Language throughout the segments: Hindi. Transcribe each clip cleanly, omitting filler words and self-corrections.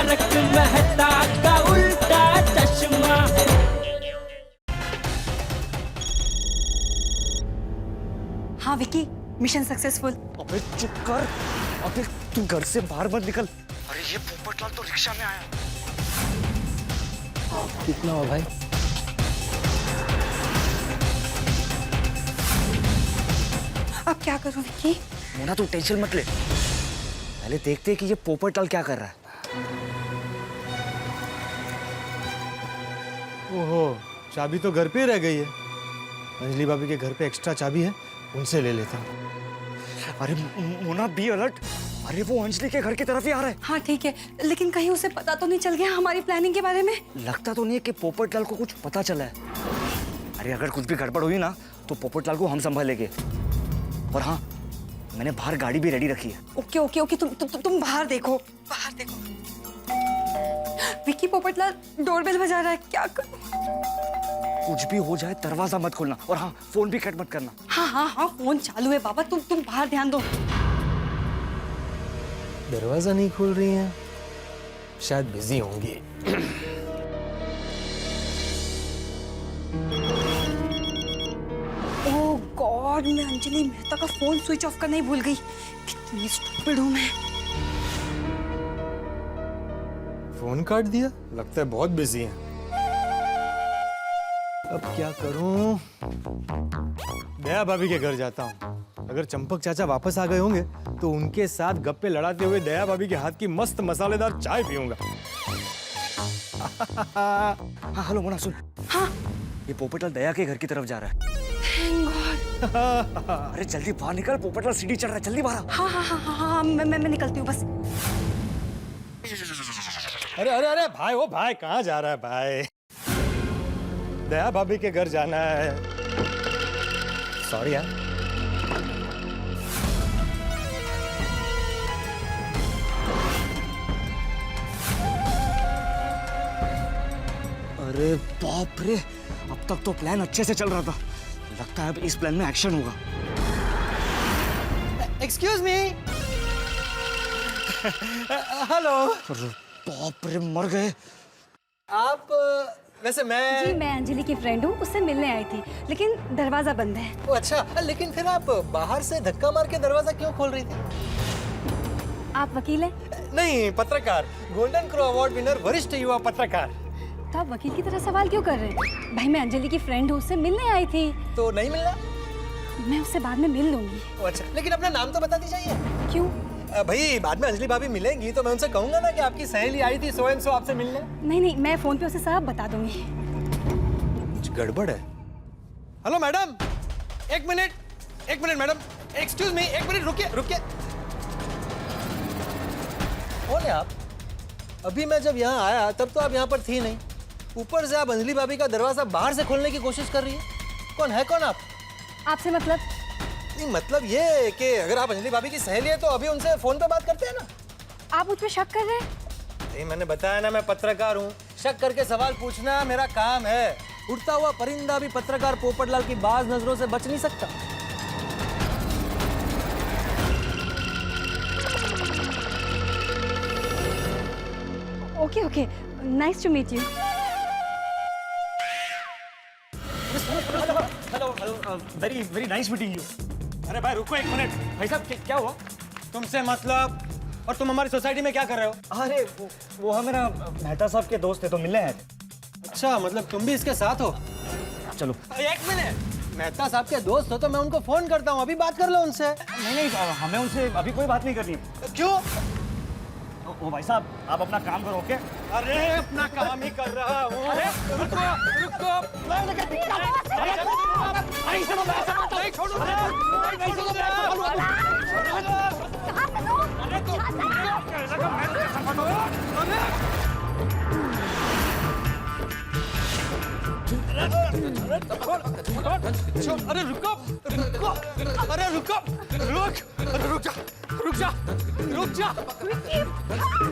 तारक मेहता का उल्टा चश्मा। हाँ विकी, मिशन सक्सेसफुल। अबे चुप कर। अबे तू घर से बाहर मत निकल। अरे ये पोपटलाल तो रिक्शा में आया। कितना हो भाई? अब क्या करूं विकी? मोना तू टेंशन मत ले, पहले देखते हैं कि ये पोपटलाल क्या कर रहा है। ओहो, चाबी तो घर पे ही रह गई है। अंजलि भाभी के घर पे एक्स्ट्रा चाबी है, उनसे ले लेता हूँ। अरे मोना बी अलर्ट। अरे वो अंजलि के घर की तरफ ही आ रहा है। हाँ ठीक है, लेकिन कहीं उसे पता तो नहीं चल गया हमारी प्लानिंग के बारे में? लगता तो नहीं है कि पोपटलाल को कुछ पता चला है। अरे अगर कुछ भी गड़बड़ हुई ना तो पोपटलाल को हम संभालेंगे। और हाँ, मैंने बाहर गाड़ी भी रेडी रखी है। ओके ओके ओके, तुम बाहर देखो, बाहर देखो। विकी, पोपटलाल डोरबेल बजा रहा है, क्या करूं? कुछ भी हो जाए दरवाजा मत खोलना, और हाँ फोन भी कट मत करना। हाँ हाँ हाँ, फोन चालू है बाबा, तुम बाहर ध्यान दो। दरवाजा नहीं खोल रही हैं, शायद बिजी होंगी। ओह गॉड, मैं अंजलि मेहता का फोन स्विच ऑफ करना ही भूल गई। कितनी स्टूपिड हूं मैं। फोन काट दिया, लगता है बहुत बिजी हैं। अब क्या करूं? दया भाभी के घर जाता हूं। अगर चंपक चाचा वापस आ गए होंगे तो उनके साथ गप्पे लड़ाते हुए दया भाभी के हाथ की मस्त मसालेदार चाय पीऊंगा। हाँ हेलो मोना सुन। हाँ, ये पोपटलाल दया के घर की तरफ जा रहा है। Thank God. अरे जल्दी बाहर निकल, पोपटलाल सीढ़ी चढ़ रहा है, जल्दी बाहर आ। हाँ हाँ हाँ हाँ हाँ, मैं निकलती हूँ बस। अरे अरे अरे भाई, वो भाई कहाँ जा रहा है भाई? दया भाभी के घर जाना है। सॉरी यार। अरे बाप रे, अब तक तो प्लान अच्छे से चल रहा था, लगता है अब इस प्लान में एक्शन होगा। Excuse me. हेलो। अरे बाप रे, मर गए। आप वैसे जी, मैं मैं अंजलि की फ्रेंड हूँ, उससे मिलने आई थी, लेकिन दरवाजा बंद है। ओ, अच्छा, लेकिन फिर आप बाहर से धक्का मार के दरवाजा क्यों खोल रही थी? आप वकील हैं? नहीं, पत्रकार, गोल्डन क्रो अवार्ड विनर, वरिष्ठ युवा पत्रकार। तो आप वकील की तरह सवाल क्यों कर रहे हैं? भाई मैं अंजलि की फ्रेंड हूँ, उससे मिलने आई थी। तो नहीं मिलना? मैं उससे बाद में मिल लूंगी। ओ, अच्छा, लेकिन अपना नाम तो बता दीजिए। क्यों? भाई बाद में अंजलि भाभी मिलेंगी तो मैं उनसे कहूंगा ना कि आपकी सहेली आई थी सो एंड सो आपसे मिलने। नहीं नहीं, मैं फोन पे उसे सब बता दूंगी। कुछ गड़बड़ है। हेलो मैडम, एक मिनट मैडम, एक्सक्यूज मी, एक मिनट रुकिए। कौन है आप? अभी मैं जब यहाँ आया तब तो आप यहाँ पर थी नहीं। ऊपर से आप अंजलि भाभी का दरवाजा बाहर से खोलने की कोशिश कर रही है। कौन आप? आपसे मतलब? नहीं, मतलब ये कि अगर आप अंजलि भाभी की सहेली है तो अभी उनसे फोन पे बात करते हैं ना। आप मुझ पे शक कर रहे हैं? नहीं, मैंने बताया ना मैं पत्रकार हूँ, शक करके सवाल पूछना मेरा काम है। उड़ता हुआ परिंदा भी पत्रकार पोपटलाल की बाज नजरों से बच नहीं सकता। Okay okay, nice to meet you. Hello very very nice meeting you. अरे भाई रुको एक मिनट। भाई साहब क्या हुआ? तुमसे मतलब, और तुम हमारी सोसाइटी में क्या कर रहे हो? अरे वो हम मेरा मेहता साहब के दोस्त थे तो मिलने आए थे। अच्छा, मतलब तुम भी इसके साथ हो? चलो। एक मिनट, मेहता साहब के दोस्त हो तो मैं उनको फोन करता हूँ, अभी बात कर लो उनसे। नहीं, हमें उनसे अभी कोई बात नहीं करनी। क्यों? ओ भाई साहब, आप अपना काम करो, ओके? अरे अपना काम ही कर रहा हूँ।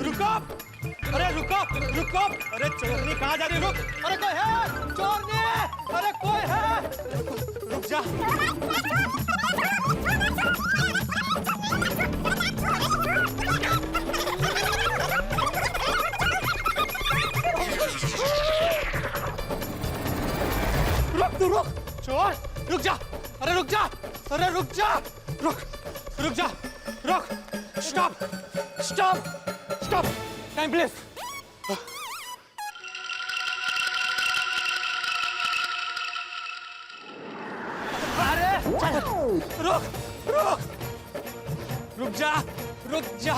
रुको। अरे रुको। अरे चोरनी कहाँ जा रही? रुक। अरे कोई है? चोरनी! अरे कोई है? रुक जा। तू रुक, चोर, रुक जा, अरे रुक जा, अरे रुक जा, रुक, रुक जा, रुक, stop, stop, stop, time please. अरे रुक, रुक, रुक जा, रुक जा,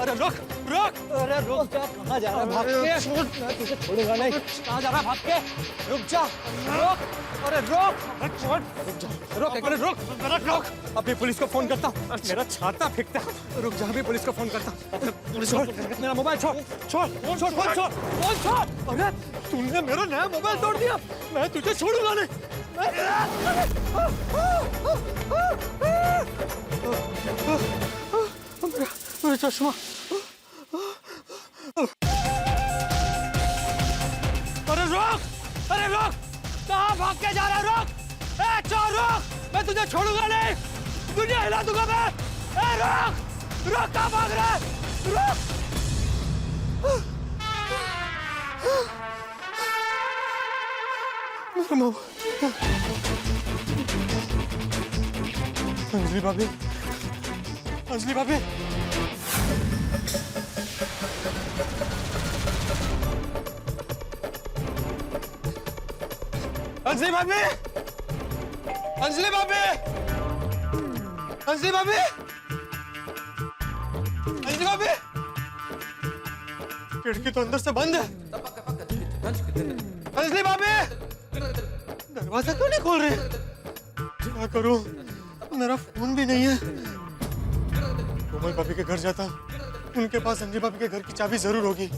अरे रुक, रुक, अरे रुक जा, कहाँ जा रहा है भाग के? मैं तुझे छोड़ूंगा नहीं, कहाँ जा रहा है भाग के? रुक जा, रुक, अरे रुक, रुक जा, रुक, अरे रुक, अरे रुक, अभी पुलिस को फोन करता हूँ, मेरा छाता फेंकता है, रुक जा, अभी पुलिस को फोन करता हूँ, पुलिस को फोन करके मेरा मोबाइल छोड़, छोड़, फोन छोड़, फोन छोड़, फोन छोड़, अरे तूने मेरा नया मोबाइल तोड़ दिया, मैं तुझे छोड़ूंगा नहीं, मेरा चश्मा, अरे रुक, अरे रुक, कहाँ भाग के जा रहा है? रुक, ए चोर रुक, मैं तुझे छोड़ूंगा नहीं, दुनिया हिला दूंगा मैं, ए रुक, रुक, कहाँ भाग रहा है? रुक, मेरा मोबाइल, अंजलि भाभी, अंजलि भाभी, अंजलि भाभी, अंजलि भाभी, अंजलि भाभी, अंजलि भाभी, खिड़की तो अंदर से बंद है। अंजलि भाभी, दरवाजा क्यों नहीं खोल रही? क्या करूं? मेरा फोन भी नहीं है। कोमल भाभी के घर जाता, उनके पास अंजलि भाभी के घर की चाबी जरूर होगी।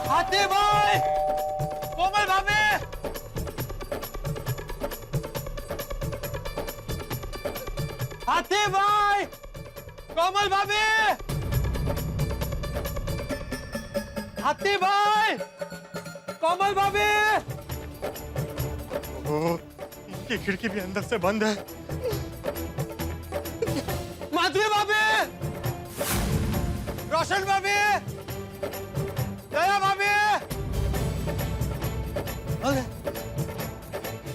हाथी भाई, कोमल भाभी, हाथी भाई, कोमल भाभी, हाथी भाई, कोमल भाभी। इनकी खिड़की भी अंदर से बंद है। माधवी भाभी, रोशन भाभी, दया भाभी,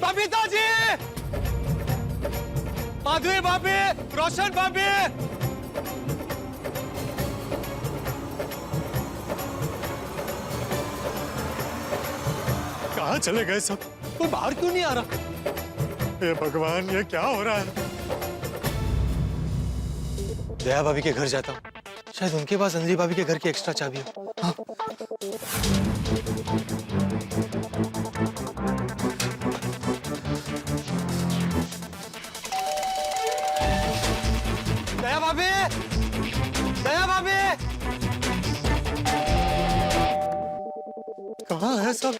बबीता जी, माधवी भाभी, रोशन भाभी, कहाँ चले गए सब? कोई बाहर क्यों नहीं आ रहा? हे भगवान, ये क्या हो रहा है? दया भाभी के घर जाता हूँ, शायद उनके पास अंजलि भाभी के घर की एक्स्ट्रा चाबी हो। हाँ। दया भाभी, दया भाभी, कहाँ है सब?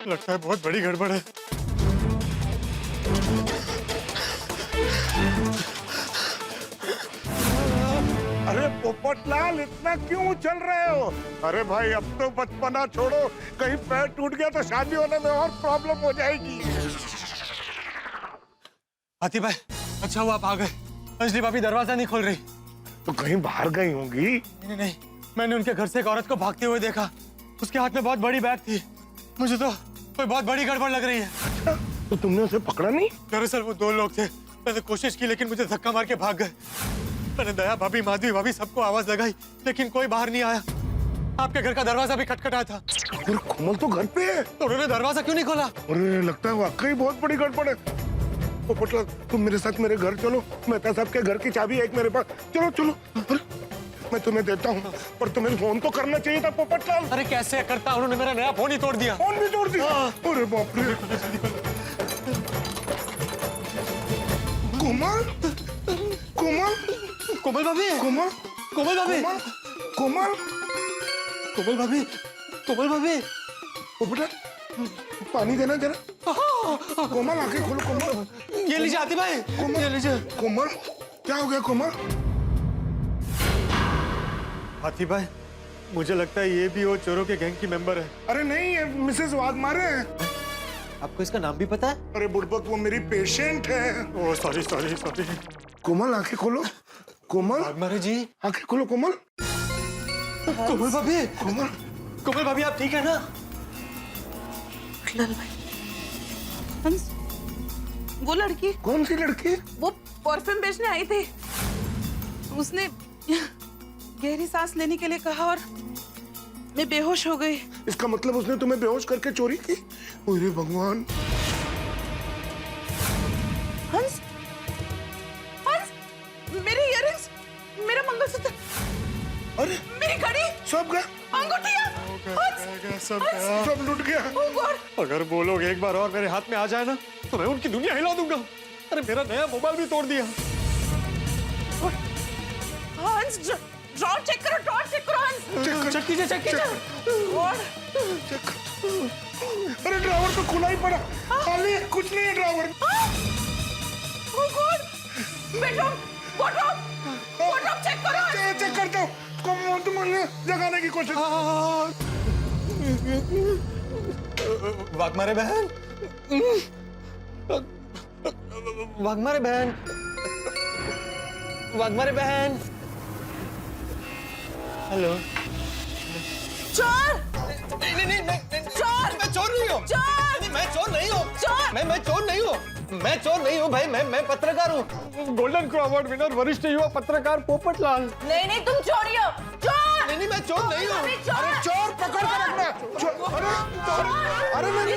लगता है बहुत बड़ी गड़बड़ है। अरे पोपटलाल, इतना क्यों चल रहे हो? अरे भाई, अब तो बचपना छोड़ो, कहीं पैर टूट गया तो शादी होने में और प्रॉब्लम हो जाएगी। हाथी भाई, अच्छा हुआ आप आ गए। अंजलि भाभी दरवाजा नहीं खोल रही। तो कहीं बाहर गई होंगी। नहीं नहीं, मैंने उनके घर से एक औरत को भागते हुए देखा। उसके हाथ में बहुत बड़ी बैग थी। मुझे तो कोई बहुत बड़ी गड़बड़ लग रही है। अच्छा, तो तुमने उसे पकड़ा नहीं? दरअसल वो दो लोग थे। मैंने कोशिश की लेकिन मुझे धक्का मार के भाग गए। मैंने दया भाभी, माधवी भाभी सबको आवाज लगाई लेकिन कोई बाहर नहीं आया। आपके घर का दरवाजा भी खटखटाया था। अरे कोमल तो घर पे है। तो उन्होंने दरवाजा क्यों नहीं खोला? अरे लगता है वाकई बहुत बड़ी गड़बड़ है। पोपटलाल, तुम मेरे साथ मेरे घर चलो। मेहता साहब के घर की चाबी है एक मेरे पास। चलो चलो, अरे मैं तुम्हें देता हूँ, पर तुम्हें फोन तो करना चाहिए था पोपटलाल। अरे कैसे करता? उन्होंने मेरा नया फोन ही तोड़ दिया। फोन भी तोड़ दिया? अरे बाप रे। कोमल, कोमल, कोमल भाभी, कोमल, कोमल भाभी, कोमल, कोमल भाभी, कोमल भाभी। पोपटलाल, पानी देना जरा। कोमल, आंखें खोलो कोमल। ये लीजिए हाथी भाई, ये लीजिए। कोमल, क्या हो गया कोमल? हाथी भाई, मुझे लगता है ये भी वो चोरों के गैंग की मेंबर है। अरे नहीं, ये मिसेस वाघमारे हैं। आपको इसका नाम भी पता है? अरे बुड़बक, वो मेरी पेशेंट है। Oh sorry sorry sorry. Komal, आंखें खोलो। कोमल, वाघमारे जी, आंखें खोलो कोमल। कोमल भाभी, कोमल भाभी आप ठीक है ना? लाल भाई, हंस, वो लड़की, कौन सी लड़की? वो परफ्यूम बेचने आई थी। उसने गहरी सांस लेने के लिए कहा और मैं बेहोश हो गई। इसका मतलब उसने तुम्हें बेहोश करके चोरी की? अरे भगवान। हंस, हंस, मेरे इयररिंग्स, मेरा मंगलसूत्र, अरे मेरी घड़ी, सब गया, अंगूठियां, सब लुट गया। Oh God! अगर वो लोग एक बार और मेरे हाथ में आ जाए ना तो मैं उनकी दुनिया हिला दूंगा। अरे मेरा नया मोबाइल भी तोड़ दिया। हंस, ड्रॉर चेक करो, ड्रॉर चेक करो हंस। चेक कीजिए, चेक कीजिए। और अरे ड्राइवर तो खुला ही पड़ा, खाली है, कुछ नहीं है driver. Oh God! Bedroom, wardrobe check करो। चेक करता हूँ, तुम्हें जगाने की कोशिश। वाघमारे बहन, वाघमारे बहन, वाघमारे बहन। हेलो। चोर! नहीं, चोर! मैं चोर नहीं हूँ। चोर! नहीं, मैं चोर नहीं हूँ। चोर! मैं चोर नहीं हूँ। मैं चोर नहीं हूँ भाई, मैं पत्रकार हूँ। गोल्डन क्रॉ अवार्ड विनर वरिष्ठ युवा पत्रकार पोपटलाल। नहीं, तुम चोरी हो। चोर! नहीं, मैं चोर नहीं हूँ। अरे चोर पकड़ कर रखना। अरे नहीं,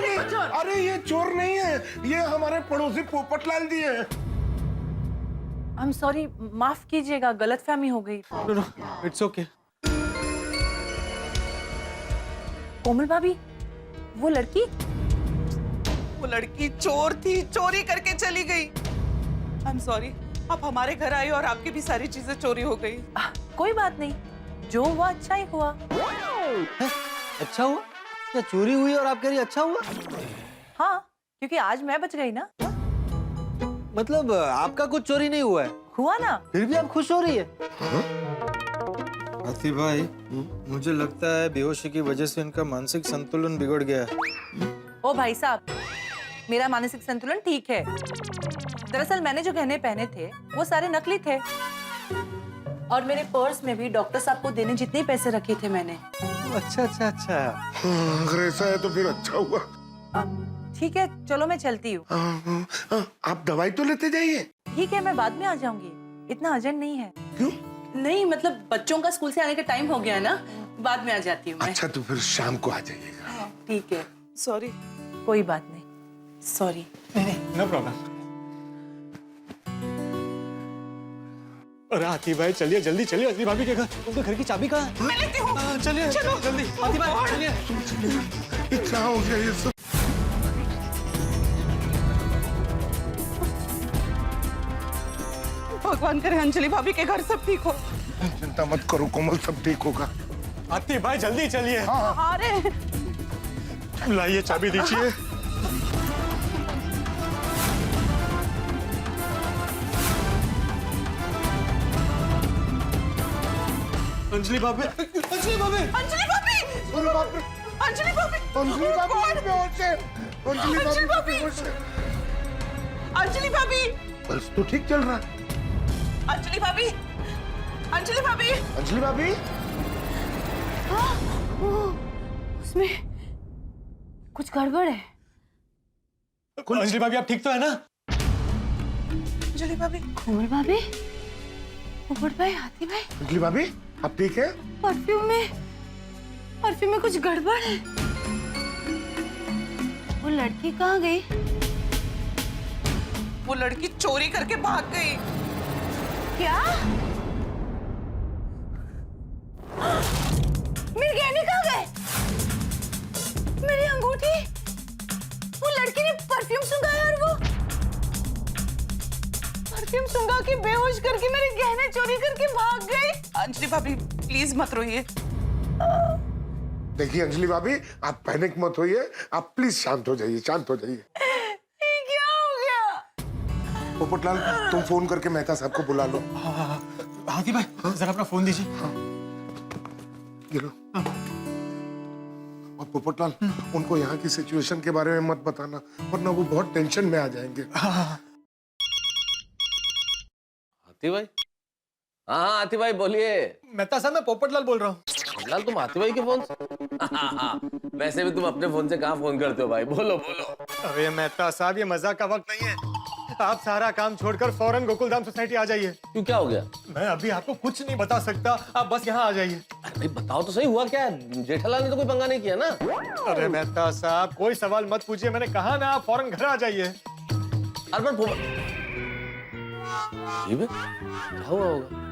अरे ये चोर नहीं है, ये हमारे पड़ोसी पोपटलाल जी है। I'm sorry, माफ कीजिएगा, गलतफहमी हो गई। No, it's okay. कोमल भाभी, वो लड़की? वो लड़की चोर थी, चोरी करके चली गई। I'm sorry, आप हमारे घर आए और आपकी भी सारी चीजें चोरी हो गई। कोई बात नहीं, जो हुआ अच्छा ही हुआ। अच्छा हुआ? क्या चोरी हुई और आप कह रही अच्छा हुआ? हाँ, क्योंकि आज मैं बच गई ना। मतलब आपका कुछ चोरी नहीं हुआ है, हुआ ना? फिर भी आप खुश हो रही है? हाथी भाई, मुझे लगता है बेहोशी की वजह से इनका मानसिक संतुलन बिगड़ गया है। ओ भाई साहब, मेरा मानसिक संतुलन ठीक है। दरअसल मैंने जो गहने पहने थे वो सारे नकली थे और मेरे पर्स में भी डॉक्टर साहब को देने जितने पैसे रखे थे मैंने। अच्छा। अगर ऐसा है तो फिर अच्छा हुआ। ठीक है, चलो मैं चलती हूँ। आप दवाई तो लेते जाइए। ठीक है, मैं बाद में आ जाऊंगी, इतना अर्जेंट नहीं है। क्यों? नहीं, मतलब बच्चों का स्कूल से आने का टाइम हो गया है ना, बाद में आ जाती हूँ मैं। अच्छा तो फिर शाम को आ जाइएगा। ठीक है, सॉरी। कोई बात नहीं, सॉरी। No problem. अरे हाथी भाई चलिए, जल्दी चलिए, अंजलि भाभी के घर। उनके घर की चाबी कहाँ है? मैं लेती हूँ। चलिए जल्दी। हाथी भाई चलिए। इतना हो गया ये सब। भगवान करे अंजलि भाभी के घर सब ठीक हो। चिंता मत करो कोमल, सब ठीक होगा। हाथी भाई जल्दी चलिए। अरे लाइए चाबी दीजिए। अंजलि भाभी, अंजलि भाभी, अंजलि भाभी, अरे बाप रे, अंजलि भाभी, अंजलि भाभी बेहोश है। अंजलि भाभी, बेहोश है। अंजलि भाभी, बस तो ठीक चल रहा है। अंजलि भाभी, अंजलि भाभी, अंजलि भाभी, उसमें कुछ गड़बड़ है। अंजलि भाभी आप ठीक तो है ना? अंजलि भाभी, कोमल भाभी, पोपट भाई, हाथी भाई, अंजलि भाभी आप ठीक है? परफ्यूम में कुछ गड़बड़ है। वो लड़की कहाँ गई? वो लड़की चोरी करके भाग गई। क्या? मेरे गहने कहाँ गए? मेरी अंगूठी? वो लड़की ने परफ्यूम सुंघाया और वो परफ्यूम सुंघा के बेहोश करके मेरे गहने चोरी करके भाग गई। अंजलि भाभी प्लीज मत रोइए। देखिए अंजलि भाभी, आप पैनिक मत होइए, आप प्लीज शांत हो जाइए, शांत हो जाइए। ये क्या हो गया? पोपटलाल तुम फोन करके मेहता साहब को बुला लो। हाथी भाई जरा अपना फोन दीजिए। ये लो। और पोपटलाल उनको यहाँ की सिचुएशन के बारे में मत बताना, वरना वो बहुत टेंशन में आ जाएंगे। हाथी भाई, हाँ हाथी भाई बोलिए। मेहता साहब मैं पोपटलाल बोल रहा हूँ। फिलहाल तुम आते भाई के फोन से? हाँ, वैसे भी तुम अपने फोन से कहाँ फोन करते हो भाई, बोलो बोलो। अरे मेहता साहब, ये मजाक का वक्त नहीं है। आप सारा काम छोड़कर फौरन गोकुलधाम सोसाइटी आ जाइए। क्यों, क्या हो गया? मैं अभी आपको कुछ नहीं बता सकता, आप बस यहाँ आ जाइए। अरे भाई बताओ तो सही, हुआ क्या है? जेठालाल ने तो कोई पंगा नहीं किया ना? अरे मेहता साहब, कोई सवाल मत पूछिए, मैंने कहा ना, आप फौरन घर आ जाइए। अरे पर ये बे, क्या हुआ होगा?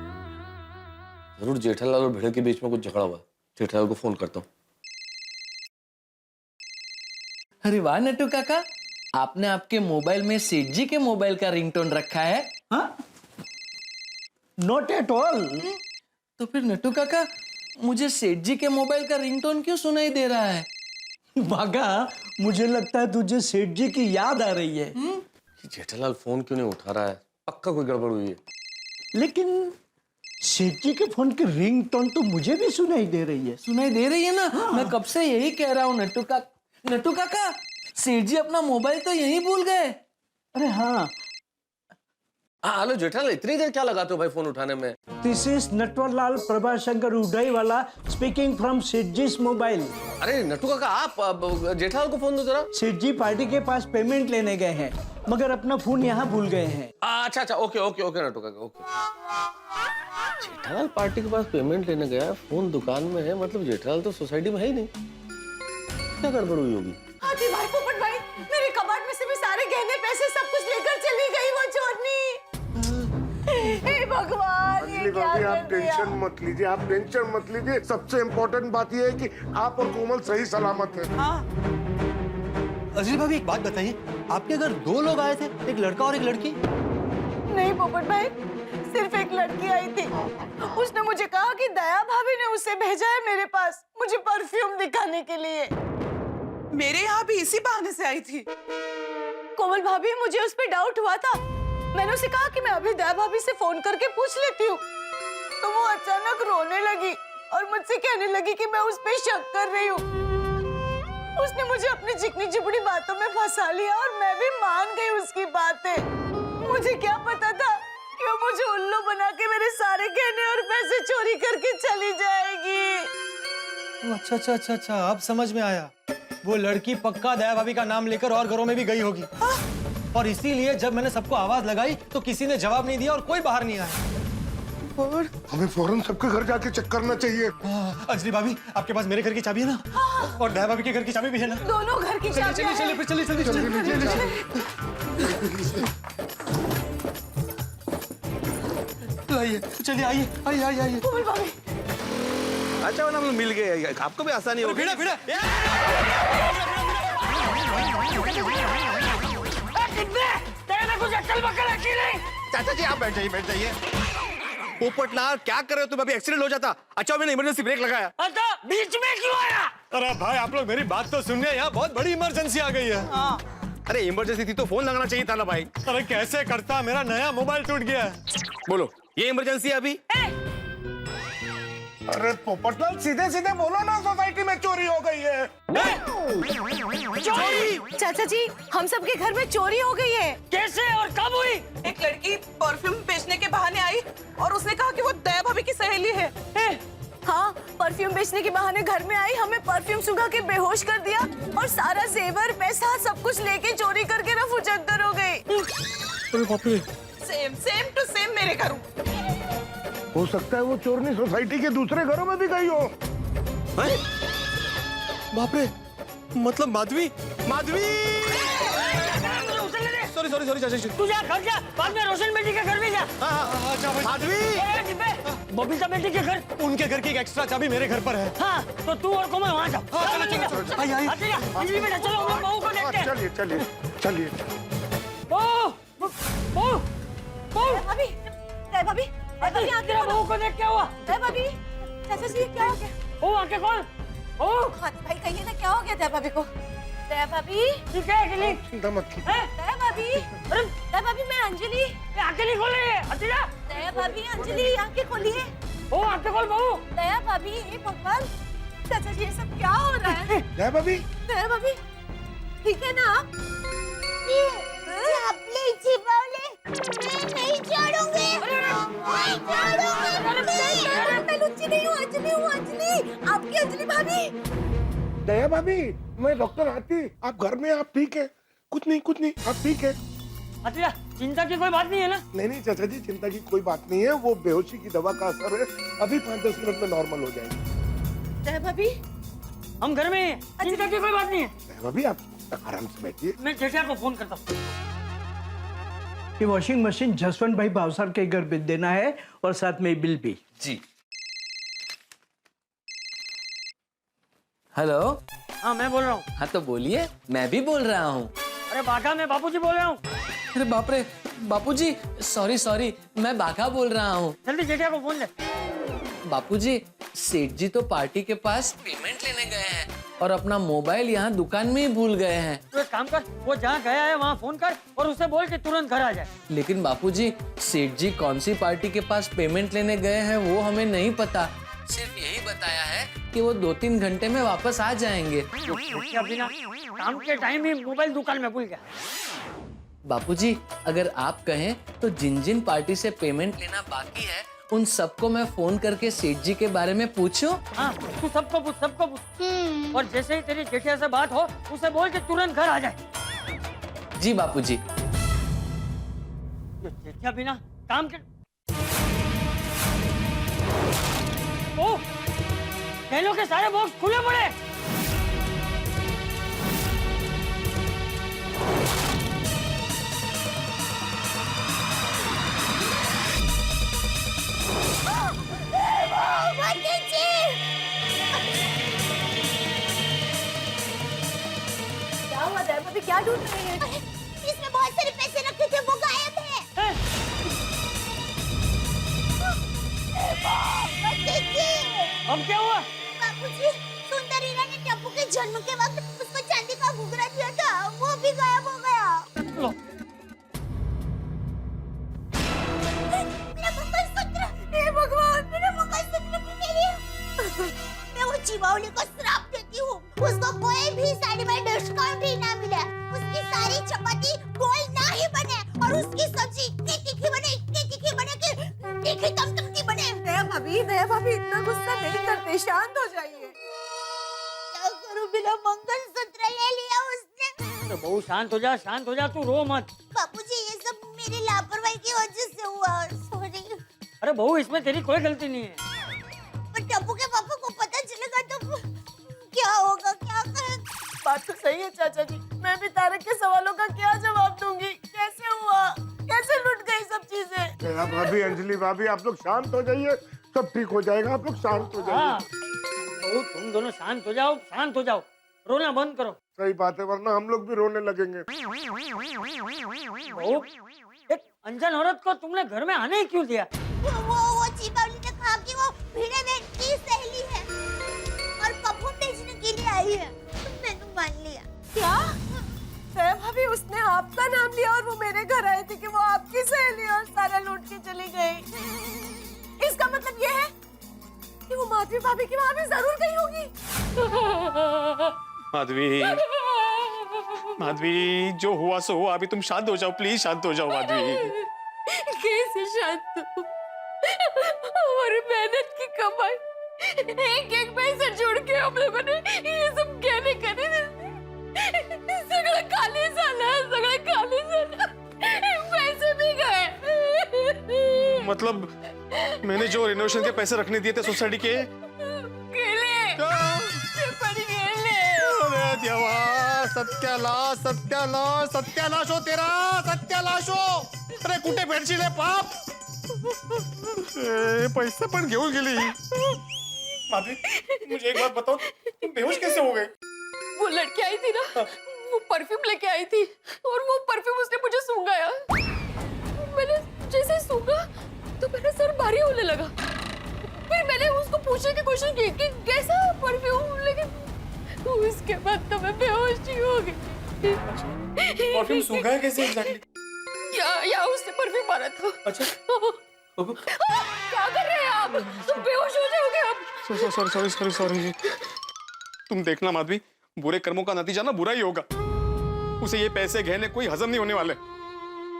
जरूर जेठालाल और भिड़े के बीच में कुछ झगड़ा हुआ। जेठालाल को फोन करता हूँ। अरे वाह नट्टू काका, आपने आपके मोबाइल में सेठ जी के मोबाइल का रिंगटोन रखा है? हाँ? Not at all. तो फिर नट्टू काका, मुझे सेठ जी के मोबाइल का रिंगटोन क्यों सुनाई दे रहा है? भागा, मुझे लगता है तुझे सेठ जी की याद आ रही है। जेठालाल फोन क्यों नहीं उठा रहा है? पक्का कोई गड़बड़ हुई है। लेकिन सेठ जी के फोन की रिंगटोन तो मुझे भी सुनाई दे रही है। सुनाई दे रही है ना? हाँ। मैं कब से यही कह रहा हूँ नट्टू काका, सेठ जी अपना मोबाइल तो यहीं भूल गए। अरे हाँ, हेलो जेठालाल, इतनी देर क्या लगाते हो भाई फोन उठाने में? This is Natwarlal Prabhashankar Udaiwala speaking from Seth ji mobile. अरे नट्टू काका, आप जेठालाल को फोन दो जरा। सेठ जी पार्टी के पास पेमेंट लेने गए हैं, मगर अपना फोन यहाँ भूल गए हैं। अच्छा अच्छा, ओके ओके ओके नट्टू काका, ओके। जेठालाल पार्टी के पास पेमेंट लेने गया, फोन दुकान में है, मतलब जेठालाल तो सोसाइटी में है ही नहीं। क्या गड़बड़ हुई होगी? हाथी भाई, पोपट भाई, मेरे कबाड़ में से भी सारे गहने पैसे सब कुछ लेकर चली गई वो चोरनी। हे भगवान, ये क्या भाभी, आप कर दिया? टेंशन मत लीजिए, आप टेंशन मत लीजिए। सबसे इम्पोर्टेंट बात यह है कि आप और कोमल सही सलामत है। हाँ, अजय भाभी, एक बात बताइए, आपके घर दो लोग आए थे, एक लड़का और एक लड़की? नहीं पोपट भाई, सिर्फ एक लड़की आई थी। उसने मुझे कहा कि दया भाभी ने उसे भेजा है मेरे पास मुझे परफ्यूम दिखाने के लिए। मेरे यहाँ भी इसी बहाने से आई थी। कोमल भाभी, मुझे उस पर डाउट हुआ था। मैंने उसे कहा कि मैं अभी दया भाभी से फोन करके पूछ लेती हूँ, तो वो अचानक रोने लगी और मुझसे कहने लगी कि मैं उस पर शक कर रही हूँ। उसने मुझे अपनी चिकनी चिपड़ी बातों में फंसा लिया और मैं भी मान गई उसकी बातें। मुझे क्या पता था कि वो मुझे उल्लू बना के मेरे सारे गहने और पैसे चोरी करके चली जाएगी। अच्छा अच्छा अच्छा अच्छा, अब समझ में आया। वो लड़की पक्का दया भाभी का नाम लेकर और घरों में भी गई होगी। और इसीलिए जब मैंने सबको आवाज लगाई तो किसी ने जवाब नहीं दिया और कोई बाहर नहीं आया। और हमें फौरन सबके घर जाके चेक करना चाहिए। अंजलि भाभी, आपके पास मेरे घर की चाबी है ना? और दया भाभी के घर की चाबी भी है ना? दोनों घर की चलिए चलिए चलिए फिर चलिए चलिए आइए, चलिए आइए आइए आइए आइए। कोमल भाभी, अच्छा हम लोग मिल गए, आपको भी आसानी होगी। भिड़ा भिड़ा चाचा जी, आप बैठ जाइए। पोपटलाल, क्या कर रहे हो तुम? अभी एक्सीडेंट हो जाता। अच्छा, मैंने इमरजेंसी ब्रेक लगाया। बीच में क्यों आया? अरे भाई, आप लोग मेरी बात तो सुनिए, यहाँ बहुत बड़ी इमरजेंसी आ गई है। हाँ, अरे इमरजेंसी थी तो फोन लगाना चाहिए था ना भाई। अरे कैसे करता, मेरा नया मोबाइल टूट गया। बोलो, ये इमरजेंसी है अभी? अरे पोपटलाल, सीधे सीधे बोलो ना, सोसाइटी में चोरी हो गई है। चोरी? चाचा जी, हम सबके घर में चोरी हो गई है। कैसे और कब हुई? एक लड़की परफ्यूम बेचने के बहाने आई और उसने कहा कि वो दया भाभी की सहेली है। हाँ, परफ्यूम बेचने के बहाने घर में आई, हमें परफ्यूम सुखा के बेहोश कर दिया और सारा जेवर पैसा सब कुछ लेके चोरी करके रफू चक्कर हो गई। अरे बाप रे, सेम टू सेम मेरे घर। हो सकता है वो चोरनी सोसाइटी के दूसरे घरों में भी गई हो। बाप रे, मतलब माधवी सॉरी सॉरी सॉरी चाचा जी। तू जा घर जा, बाद में रोशन बेटी के घर में जा। अच्छा भाई। माधवी, बबीता बेटी के घर। उनके घर की एक एक्स्ट्रा चाबी मेरे घर पर है। हाँ, तो तू और कोमल वहाँ जाओ। आइए। अंजलि बेटा, चलो हम लोग बहू को देखते हैं। चलिए चलिए चलिए। भाभी, दया भाभी, तेरा बहू को देख क्या हुआ? दया भाभी, चाचा जी क्या हो गया? ओ आके कौन? ओ हाथी भाई, कहिए ना क्या हो गया दया भाभी को? दया भाभी, ठीक है अकेली। चिंता मत कीजिए। दया भाभी, अरे दया भाभी, मैं अंजलि। अकेली खोले अतीजा। दया भाभी, अंजलि आंखें खोलिए। ओ आके खोल बहू। दया भाभी, हे भगवान, चाचा जी ये सब क्या हो रहा है? जय भाभी, दया भाभी, ठीक है ना आप? चपले छिपावले, मैं नहीं छोड़ूंगी, नहीं छोड़ूंगी। अंजलि नहीं हूँ, अंजलि हूँ, अंजलि, आपकी अंजलि भाभी। दया भाभी, मैं डॉक्टर आती, आप घर में, आप ठीक है? कुछ नहीं, आप ठीक है? अच्छा, चिंता की कोई बात नहीं है ना? नहीं चाचा जी, चिंता की कोई बात नहीं है, वो बेहोशी की दवा का असर है, अभी 5-10 मिनट में नॉर्मल हो जाएंगे। दया भाभी, हम घर में हैं, चिंता की कोई बात नहीं है। दया भाभी, आप आराम से बैठिए। मैं जेठा को फोन करता हूँ। ये वॉशिंग मशीन जसवंत भाई भावसार के घर भेज देना है और साथ में बिल भी। जी। हेलो। हाँ, मैं बोल रहा हूँ। हाँ तो बोलिए, मैं भी बोल रहा हूँ। अरे बाघा, मैं बापूजी बोल रहा हूँ। अरे बाप रे, बापूजी, सॉरी, मैं बाघा बोल रहा हूँ। जल्दी जेठा को फोन ले। बापूजी, सेठ जी तो पार्टी के पास पेमेंट लेने गए हैं और अपना मोबाइल यहाँ दुकान में ही भूल गए हैं। तो एक काम कर, वो जहाँ गया है वहाँ फोन कर और उससे बोल के तुरंत घर आ जाए। लेकिन बापूजी, सेठ जी कौन सी पार्टी के पास पेमेंट लेने गए हैं वो हमें नहीं पता। सिर्फ यही बताया है कि वो 2-3 घंटे में वापस आ जाएंगे। क्या बिना काम के टाइम ही मोबाइल दुकान में भूल गया। बापूजी, अगर आप कहें तो जिन पार्टी से पेमेंट लेना बाकी है उन सबको मैं फोन करके सेठ जी के बारे में पूछूं? हाँ, तू सबको पूछ। और जैसे ही तेरी जेठिया से बात हो उसे बोल के तुरंत घर आ जाए। जी बापूजी। ये जेठिया बिना काम के ओ, खेलों के सारे बॉक्स खुले पड़े। क्या हुआ दया भाभी, क्या ढूंढ रही है? इसमें बहुत सारे पैसे रखे थे, वो गायब है। अब क्या हुआ? बाबूजी, सुंदर हीरा ने टप्पू के जन्म के वक्त उसको चांदी का घुघरा दिया था, वो भी गायब हो गया। लो। मेरा मंगलसूत्र, हे भगवान, मेरा मंगलसूत्र भी नहीं है। मैं वो चिवावली को श्राप देती हूँ, उसको कोई भी साड़ी में डिस्काउंट ही ना मिले, उसकी सारी चपाती गोल ना ही बने और उसकी सब्जी इतनी तीखी बने कि तीखी तमतमती बने। दया भाभी इतना गुस्सा नहीं करते, शांत हो जाइए। क्या करूं, बिना मंगलसूत्र ले लिया उसने। अरे बहू शांत हो जा, तू रो मत। बापूजी, ये सब मेरी लापरवाही की वजह से हुआ, सॉरी। अरे बहू, इसमें तेरी कोई गलती नहीं है। पर टप्पू के पापा को पता चलेगा तो क्या होगा, क्या करें? बात तो सही है चाचा जी, मैं भी तारक के सवालों का क्या जवाब दूंगी? कैसे हुआ, कैसे लुट गई सब चीजें? दया भाभी, अंजलि भाभी, आप लोग शांत हो जाइए, सब ठीक हो जाएगा, आप लोग शांत हो हाँ, जाइए। बहू तुम दोनों शांत हो जाओ, रोना बंद करो। सही बात है, वरना हम लोग भी रोने लगेंगे। बहू, एक अनजान औरत को तुमने घर में आने ही क्यों दिया? वो चिबावली ने कहा कि वो भिड़े बहन की सहेली है और परफ्यूम बेचने के लिए आई है, मैंने मान लिया। क्या? दया भाभी, उसने आपका नाम लिया और वो मेरे घर आई थी कि वो आपकी सहेली और सारा लूट के चली गई। इसका मतलब ये है कि वो माधवी भाभी की वहाँ भी जरूर गई होगी। माधवी, जो हुआ सो हुआ, अभी तुम शांत हो जाओ, प्लीज शांत हो जाओ माधवी। कैसे शांत हूँ? हमारी मेहनत की कमाई, एक पैसा जोड़ के हम लोगों ने ये सब गहने करे, सगळं खाली झालं, पैसे भी गए। मतलब मैंने जो रिनोवेशन के पैसे रखने दिए थे सोसाइटी के, अरे देवा, सत्यानाश हो तेरा, सत्यानाश हो। अरे कुठे भेटशील हे पाप? पैसे पण घेऊन गेली। माधवी, मुझे एक बात बताओ, तुम बेहोश कैसे हो गए? वो लड़की आई थी ना, वो परफ्यूम लेके आई थी और वो परफ्यूम उसने मुझे सूंघाया। मैंने जैसे सूंघा तो मेरा सर भारी होने लगा। फिर मैंने उसको पूछने की कोशिश की कि कैसा परफ्यूम, लेकिन उसके बाद तो मैं बेहोश ही हो गई। परफ्यूम सूंघा है कैसे एग्जैक्टली? या उसने परफ्यूम मारा था। अच्छा, क्या कर रहे हैं आप? तुम बेहोश हो जाओगे अब। सॉरी। तुम देखना माधवी, बुरे कर्मों का नतीजा ना बुरा ही होगा। उसे ये पैसे गहने कोई हजम नहीं होने वाले।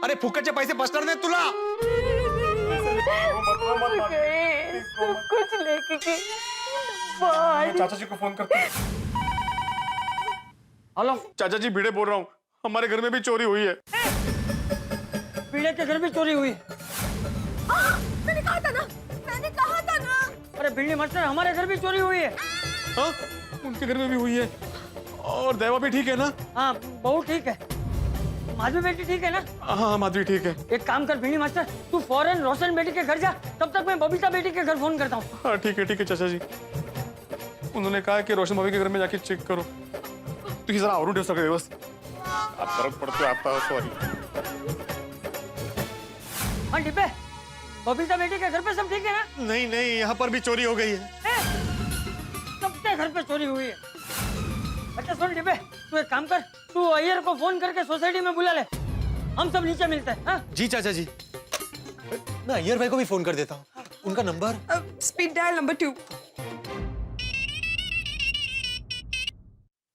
अरे फुकटचे पैसे बचणार नाही तुला। सब कुछ लेके बाय। चाचा जी को फोन करते हैं। हेलो, चाचा जी भिड़े बोल रहा हूँ, हमारे घर में भी चोरी हुई है। पीड़े के घर में चोरी हुई है। मैंने कहा था ना, मैंने कहा था ना। अरे बिल्ली मास्टर, हमारे घर भी चोरी हुई है। हाँ, उनके घर में भी हुई है। और देवा भी ठीक है ना? हाँ, बहुत ठीक है। माधवी बेटी ठीक है ना? हाँ, माधवी ठीक है। एक काम कर बिल्ली मास्टर, तू फौरन रोशन बेटी के घर जा, तब तक मैं बबीता बेटी के घर फोन करता हूँ। हाँ ठीक है चाचा जी। उन्होंने कहा कि रोशन भाभी के घर में जाके चेक करो। तू जरा और ठेव सगळे दिवस। आप फरक पडतोय आता, सॉरी। हाँ डिब्बे, बबीता बेटी के घर पे सब ठीक है ना? नहीं नहीं, यहाँ पर भी चोरी हो गई है। सबके घर पे चोरी हुई है। अच्छा सुन डिब्बे, तू एक काम कर, तू अय्यर को फोन करके सोसाइटी में बुला ले, हम सब नीचे मिलते हैं। हाँ? जी चाचा जी, मैं अय्यर भाई को भी फोन कर देता हूँ। उनका नंबर स्पीड डायल नंबर 2।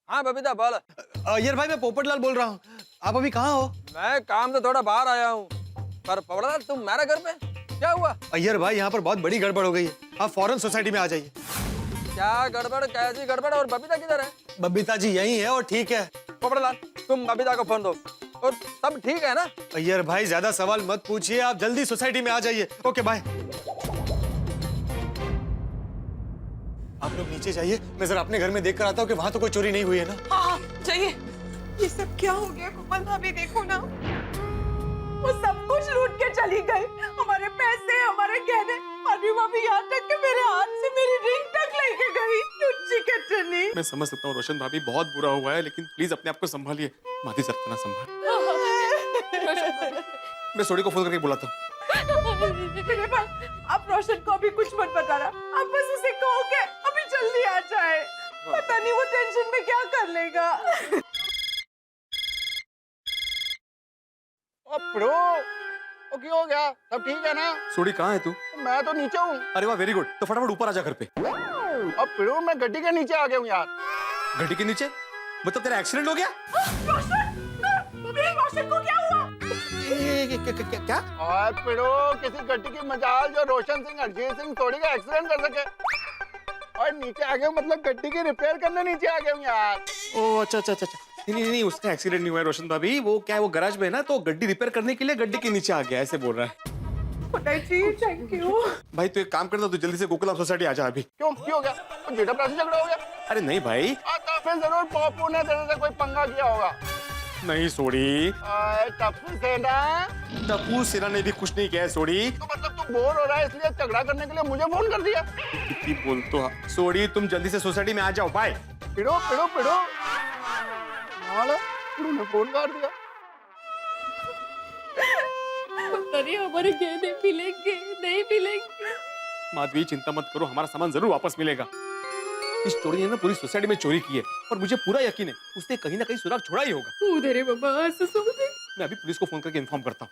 हाँ बबीता बोल। अय्यर भाई, मैं पोपटलाल बोल रहा हूँ। आप अभी कहाँ हो? मैं काम से थोड़ा बाहर आया हूँ। पर पोपटलाल तुम मेरे घर पे क्या हुआ? अय्यर भाई, यहाँ पर बहुत बड़ी गड़बड़ हो गई है। आप फौरन सोसाइटी में आ जाइए। क्या गड़बड़, कैसी गड़बड़? और बबीता किधर है? बबीता जी यही है और ठीक है। पोपटलाल तुम बबीता को फोन दो। और सब ठीक है ना? अय्यर भाई, ज्यादा सवाल मत पूछिए, आप जल्दी सोसाइटी में आ जाइए। Okay bye. आप लोग नीचे जाइए, मैं जरा अपने घर में देख कर आता हूँ कि वहाँ तो कोई चोरी नहीं हुई है ना। हाँ चाहिए। ये सब क्या हो गया कोमल भाभी? देखो ना, वो सब कुछ लूट के चली गई। हमारे पैसे, हमारे गहने, अभी भाभी यहाँ तक कि मेरे हाथ से मेरी रिंग तक लेके गई। लुच्ची कटनी। मैं समझ सकता हूँ रोशन भाभी, बहुत बुरा हुआ है, लेकिन प्लीज अपने आप को संभालिए। माधी सर इतना संभाल। मैं सोडी को फोन करके बुलाता हूँ। मेरे पास आप रोशन को अभी कुछ मत बताना। आप बस उसे कहो कि अभी जल्दी आ जाए। पता नहीं वो टेंशन में क्या कर लेगा। ओ क्यों हो गया? सब ठीक है ना? सोडी कहाँ है तू? मैं तो नीचे हूँ। अरे वाह, वेरी गुड। तो फटाफट ऊपर आजा घर पे। अब फिर मैं गड्डी के नीचे आ गया हूँ यार। घटी के नीचे? मतलब तेरा एक्सीडेंट हो गया? रोशन को क्या हुआ? क्या? और फिर किसी गड्डी की मजाल जो रोशन सिंह, अरिजीत सिंह थोड़ी का एक्सीडेंट कर सके। और नीचे आ गया मतलब गड्डी की रिपेयर करने नीचे आ गया हूँ यार। ओ अच्छा। नहीं, उसका एक्सीडेंट नहीं हुआ है रोशन भाभी। वो क्या है, वो गैराज में है ना, तो गड्डी रिपेयर करने के लिए गड्डी के नीचे आ गया, ऐसे बोल रहा है। Thank you. भाई तू एक काम करना, तू जल्दी से गोकुलम सोसाइटी आ जा अभी। क्यों हो गया? तो जेठा से झगड़ा हो गया? अरे नहीं भाई। तो फिर जरूर पप्पू ने तेरे से कोई पंगा किया होगा। नहीं सोडी, टप्पू सेना। टप्पू सेना ने भी कुछ नहीं किया है सोडी। तो मतलब तू बोर हो रहा है इसलिए झगड़ा करने के लिए मुझे फोन कर दिया? कितनी बोल तो सोडी, तुम जल्दी से सोसाइटी में आ जाओ। बाय। पिड़ो ने फोन कर दिया। अरे हमारे गहने मिलेंगे नहीं मिलेंगे? माधवी चिंता मत करो, हमारा सामान जरूर वापस मिलेगा। इस चोरी ने ना पूरी सोसाइटी में चोरी की है और मुझे पूरा यकीन है उसने कहीं ना कहीं सुराग छोड़ा ही होगा। उधर है बाबा, मैं अभी पुलिस को फोन करके इन्फॉर्म करता हूँ।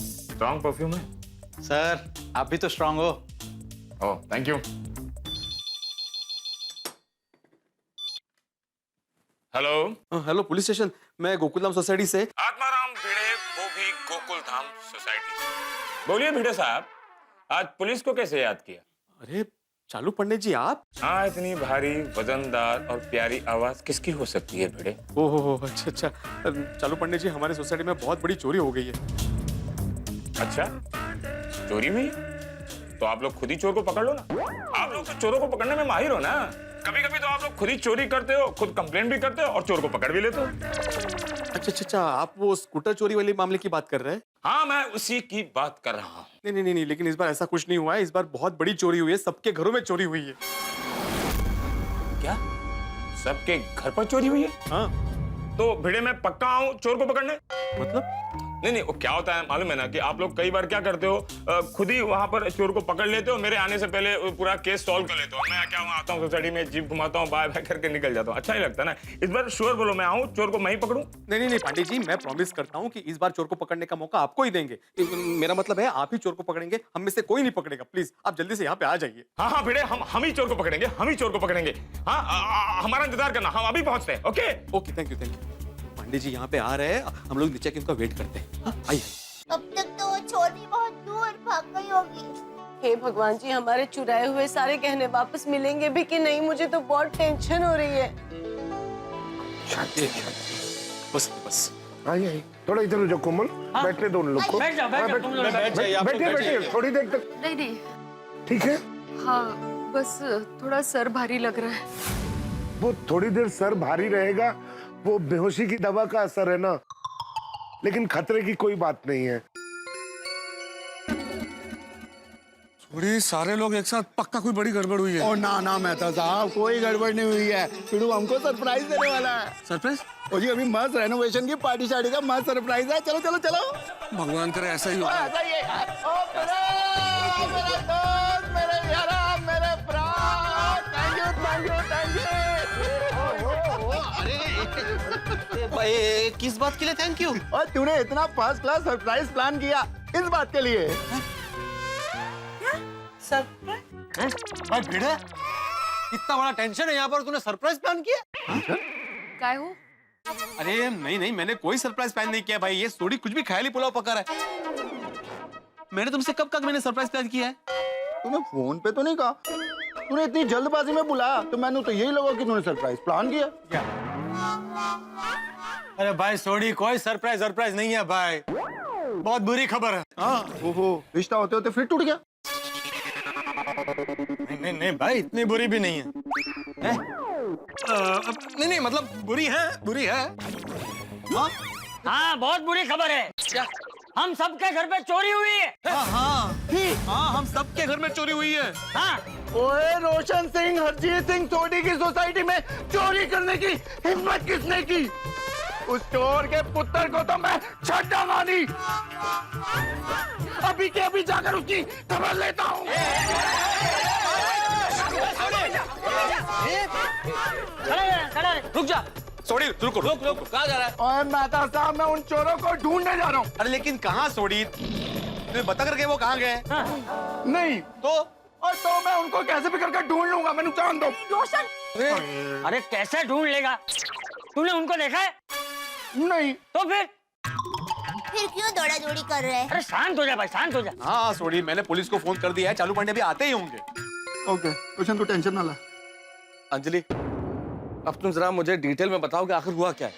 स्ट्रॉन्ग परफ्यूम है सर, आप भी तो स्ट्रांग हो। Oh thank you. Hello police station, मैं गोकुलधाम सोसाइटी से आत्माराम भिड़े, वो भी गोकुल धाम सोसाइटी से। बोलिए भिड़े साहब, आज पुलिस को कैसे याद किया? अरे चालू पंडित जी आप? हाँ, इतनी भारी वजनदार और प्यारी आवाज किसकी हो सकती है भिड़े? ओहो अच्छा। चालू पंडित जी, हमारे सोसाइटी में बहुत बड़ी चोरी हो गई है। अच्छा, चोरी हुई? तो आप लोग खुद ही चोर को पकड़ लो ना। आप लोग तो चोरों को पकड़ने में माहिर हो ना। कभी कभी तो आप लोग खुद ही चोरी करते हो, खुद कंप्लेंट भी करते हो और चोर को पकड़ भी लेते हो। अच्छा, आप वो स्कूटर चोरी वाले मामले की बात कर रहे हैं? हाँ, मैं उसी की बात कर रहा हूँ। नहीं, लेकिन इस बार ऐसा कुछ नहीं हुआ है। इस बार बहुत बड़ी चोरी हुई है, सबके घरों में चोरी हुई है। क्या? सबके घर पर चोरी हुई है? हाँ। तो भिड़े मैं पक्का आऊं चोर को पकड़ने? मतलब? नहीं, वो क्या होता है मालूम है ना कि आप लोग कई बार क्या करते हो, खुद ही वहां पर चोर को पकड़ लेते हो, मेरे आने से पहले पूरा केस सॉल्व कर लेते हो। मैं क्या वहां आता हूँ सोसाइटी में, जीप घुमाता हूँ, बाय बाय करके निकल जाता हूँ। अच्छा नहीं लगता ना? इस बार श्योर बोलो, मैं आऊँ चोर को मैं ही पकड़ूं? नहीं पंडित जी, मैं प्रॉमिस करता हूँ कि इस बार चोर को पकड़ने का मौका आपको ही देंगे। मेरा मतलब है आप ही चोर को पकड़ेंगे, हम में से कोई नहीं पकड़ेगा। प्लीज आप जल्दी से यहाँ पे आ जाइए। हाँ भिड़े, हम ही चोर को पकड़ेंगे, हम ही चोर को पकड़ेंगे। हाँ, हमारा इंतजार करना, हम अभी पहुंचते हैं। Okay, thank you. Pandit ji यहाँ पे आ रहे हैं, हम लोग नीचे के उनका वेट करते हैं। आइए। अब तक तो वो चोर भी बहुत दूर भाग गई होगी। हे भगवान जी, हमारे चुराए हुए सारे गहने वापस मिलेंगे भी कि नहीं, मुझे तो बहुत टेंशन हो रही है। बस बस आइए आइए, थोड़ा इधर हो जाओ कोमल, बैठने दो उन लोग को। बैठ जाओ तुम लोग बैठ जाइए, आप लोग बैठिए बैठ जाइए। बैठिए, थोड़ी देर तक। नहीं, ठीक है, हाँ बस थोड़ा सर भारी लग रहा है। वो थोड़ी देर सर भारी रहेगा, वो बेहोशी की दवा का असर है ना, लेकिन खतरे की कोई बात नहीं है। थोड़ी सारे लोग एक साथ, पक्का कोई बड़ी गड़बड़ हुई है। ओ ना ना मेहता साहब, कोई गड़बड़ नहीं हुई है। फिरू हमको सरप्राइज देने वाला है। सरप्राइज? ओ जी, अभी मस्त रेनोवेशन की पार्टी शार्टी का मस्त सरप्राइज है। चलो चलो चलो। भगवान करे ऐसा ही हो। ऐसा ही है यार। ओ मेरे दोस्त, मेरे यारा, मेरे प्राण, थैंक भाई किस बात के लिए थैंक यू? और तूने इतना फर्स्ट क्लास सरप्राइज प्लान किया इस बात के लिए। भाई भिड़े, इतना बड़ा टेंशन है यहाँ पर, तूने सरप्राइज प्लान किया? काय हो? अरे नहीं, मैंने कोई सरप्राइज प्लान नहीं किया भाई। ये सोडी कुछ भी ख्याली पुलाव पका रहा है। मैंने तुमसे कब कहा मैंने सरप्राइज प्लान किया है? तूने फोन पे तो नहीं कहा? तूने इतनी जल्दबाजी में बुलाया तो मैंने तो यही लगा कि तूने सरप्राइज प्लान किया। अरे भाई सोडी, कोई सरप्राइज नहीं है भाई, बहुत बुरी खबर है। हाँ ओहो, रिश्ता होते होते फिर टूट गया। नहीं भाई, इतनी बुरी भी नहीं है, नहीं मतलब बुरी है। हाँ बहुत बुरी खबर है। क्या? हम सबके घर पे चोरी हुई है। हाँ, हम सबके घर में चोरी हुई है। हाँ ओए रोशन सिंह, हरजीत सिंह सोडी की सोसाइटी में चोरी करने की हिम्मत किसने की? उस चोर के पुत्र को तो मैं छड्डा मानी। अभी के अभी जाकर उसकी खबर लेता हूँ। खड़ा रहे, रुक जा। सोडी रुको, रुक, कहाँ जा रहा है? और मेहता साहब, मैं उन चोरों को ढूंढने जा रहा हूँ। अरे लेकिन कहाँ सोडी? तुम्हें बता करके वो कहाँ गए? नहीं तो मैं उनको कैसे भी करके ढूंढ लूंगा, मैंने जान दो। रोशन, अरे कैसे ढूंढ लेगा? तूने उनको देखा है? नहीं तो फिर क्यों दौड़ा दौड़ी कर रहे हैं? अरे शांत हो जा भाई, शांत हो जा। हाँ सोडी, मैंने पुलिस को फोन कर दिया है, चालू पांडे भी आते ही होंगे। ओके रोशन, तू टेंशन ना ला। अंजलि, अब तुम जरा मुझे डिटेल में बताओ कि आखिर हुआ क्या है।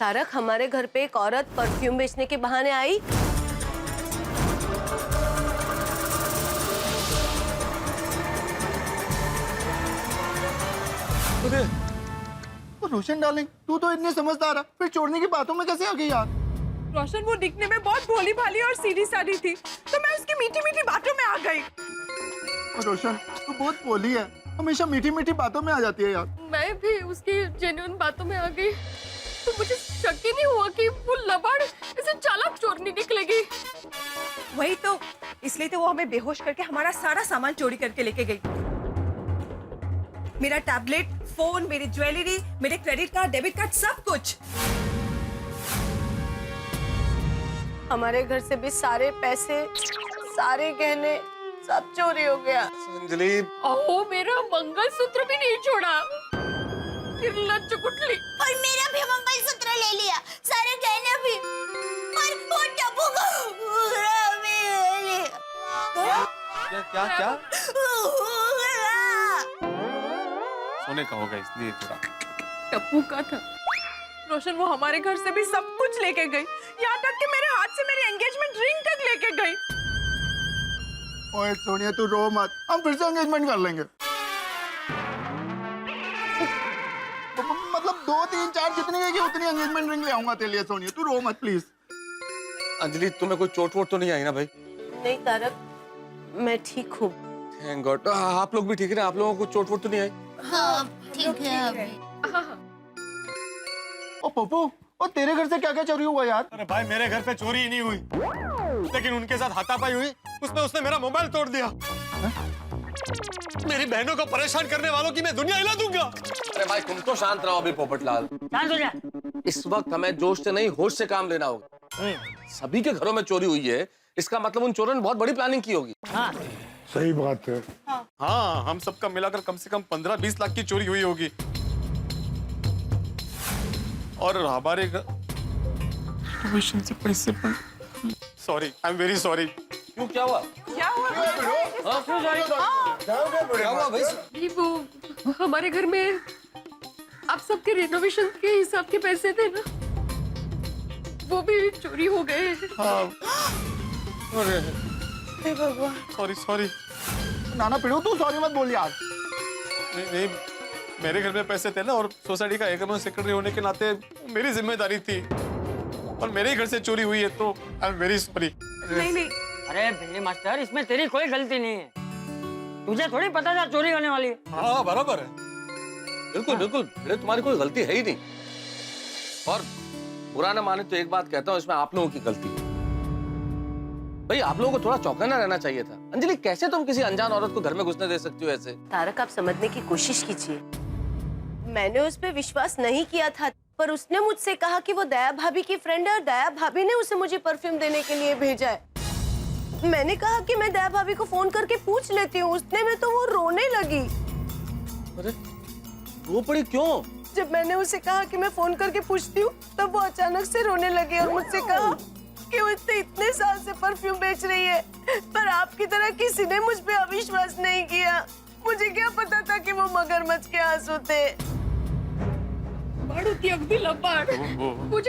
तारक, हमारे घर पे एक औरत परफ्यूम बेचने के बहाने आई। रोशन डार्लिंग, तू तो इतनी समझदार है, फिर चोरने की बातों में कैसे आ गई यार? रोशन वो दिखने में बहुत भोली भाली और सीधी सादी थी, तो मैं उसकी मीठी मीठी बातों में आ गई। और रोशन, तू बहुत भोली है, हमेशा मीठी मीठी बातों में आ जाती है यार। मैं भी उसकी जेन्युइन बातों में आ गई, तो मुझे शक ही नहीं हुआ कि वो लबाड़ इसे चालाक चोरनी निकलेगी। वही तो, इसलिए तो वो हमें बेहोश करके हमारा सारा सामान चोरी करके लेके गई। मेरा टैबलेट, फोन, मेरी ज्वेलरी, मेरे क्रेडिट कार्ड, डेबिट कार्ड, सब कुछ। हमारे घर से भी सारे पैसे, सारे गहने, सब चोरी हो गया। अंजलि, ओह, मेरा मंगलसूत्र भी नहीं छोड़ा। निर्लज्ज कुटली। और मेरा भी मंगलसूत्र ले लिया, सारे गहने भी, और वो टप्पू को भी ले लिया। क्या? सोने का होगा इसलिए थोड़ा। टप्पू का था। रोशन वो हमारे घर से भी सब कुछ लेके गई, यहाँ तक कि मेरे हाथ से मेरी एंगेजमेंट रिंग तक लेके गई। ओए सोनिया, तू रो मत, हम फिर से एंगेजमेंट कर लेंगे। मतलब 2, 3, 4 जितनी है कि उतनी एंगेजमेंट रिंग ले आऊंगा तेरे लिए। सोनिया तू रो मत प्लीज। अंजलि, तुम्हें कोई चोट वोट तो नहीं आई ना भाई? नहीं तारक, मैं ठीक हूँ। Thank God. आप लोग भी ठीक है ना? आप लोगों को चोट वोट तो नहीं आई? हाँ ठीक है अभी। ओ पप्पू, और तेरे घर से क्या क्या चोरी हुआ यार? अरे भाई मेरे घर पे चोरी ही नहीं हुई, लेकिन उनके साथ हाथापाई हुई। उसने मेरा मोबाइल तोड़ दिया। मेरी बहनों को परेशान करने वालों की मैं दुनिया हिला दूंगा। अरे भाई तुम तो शांत रहो अभी पोपटलाल। शांत हो जा। इस वक्त हमें जोश से नहीं होश से काम लेना होगा। सभी के घरों में चोरी हुई है, इसका मतलब उन चोरों ने बहुत बड़ी प्लानिंग की होगी। हाँ सही बात है। हाँ, हम सबका मिलाकर कम से कम 15-20 लाख की चोरी हुई होगी। और हमारे घर से पैसे sorry, I am very sorry. क्यों, क्या हुआ? क्या हुआ? क्या हुआ भाई? ये वो हमारे घर में आप सबके रेनोवेशन के हिसाब के पैसे थे ना, वो भी चोरी हो गए। अरे हे भगवान। Sorry sorry. नाना पिड़ो तू सॉरी मत बोल यार। नहीं नहीं, मेरे घर में पैसे थे ना, और सोसाइटी का एकम सेक्रेटरी होने के नाते मेरी जिम्मेदारी थी, और मेरे ही घर से चोरी हुई है, तो आई एम वेरी सॉरी। नहीं नहीं, अरे भिंडी मास्टर, इसमें तेरी कोई गलती नहीं है। तुझे थोड़ी पता था चोरी होने वाली है। हाँ बराबर है। बिल्कुल बिल्कुल, भिड़े तुम्हारी कोई गलती है ही नहीं। और बुरा ना माने तो एक बात कहता हूँ, इसमें आप लोगों की गलती है। भाई आप लोगों को थोड़ा चौकन्ना रहना चाहिए था। अंजलि, कैसे तुम किसी अनजान औरत को घर में घुसने दे सकती हो ऐसे? तारक, आप समझने की कोशिश कीजिए। मैंने उस पर विश्वास नहीं किया था, पर उसने मुझसे कहा कि वो दया भाभी की फ्रेंड है और दया भाभी ने उसे मुझे परफ्यूम देने के लिए भेजा है। मैंने कहा कि मैं दया भाभी को फोन करके पूछ लेती हूँ। उतने में तो वो रोने लगी। अरे रो पड़ी क्यों? जब मैंने उसे कहा कि मैं फोन करके पूछती हूँ, तब वो अचानक से रोने लगी और मुझसे कहा कि वो इतने साल से परफ्यूम बेच रही है, पर आपकी तरह किसी ने मुझ पे अविश्वास नहीं किया। मुझे क्या पता था कि वो मगरमच्छ के आंसू थे। मुझे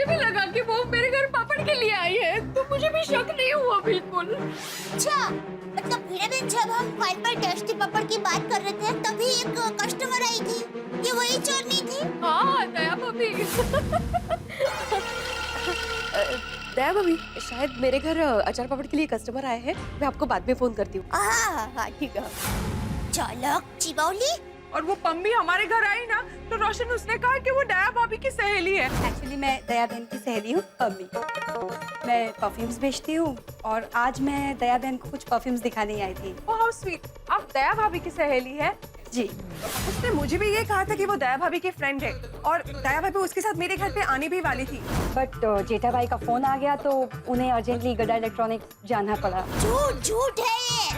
भी लगा कि वो मेरे घर पापड़ के लिए आई है, तो मुझे भी शक नहीं हुआ बिल्कुल। अच्छा, मतलब भिड़े दिन जब हम कॉल पर टेस्टी पापड़ की बात कर रहे थे, तभी एक कस्टमर आई थी। ये वही चोरनी थी? हाँ, दया भाभी। दया भाभी, शायद मेरे घर अचार पापड़ के लिए कस्टमर आए हैं। मैं आपको बाद में फोन करती हूँ। हाँ ठीक है। चालाक चिबावली। और वो पम्मी हमारे घर आई ना, तो रोशन उसने कहा कि वो दया भाभी की सहेली है। एक्चुअली मैं दया बहन की सहेली हूँ, पम्मी। मैं परफ्यूम्स बेचती हूँ और आज मैं दया बहन को कुछ परफ्यूम्स दिखाने आई थी। Oh how sweet. आप दया भाभी की सहेली है? जी। उसने मुझे भी ये कहा था कि वो दया भाभी की फ्रेंड है, और दया भाभी उसके साथ मेरे घर पे आने भी वाली थी। बट जेठा भाई का फोन आ गया तो उन्हें अर्जेंटली गड्ढा इलेक्ट्रॉनिक्स जाना पड़ा। झूठ है ये।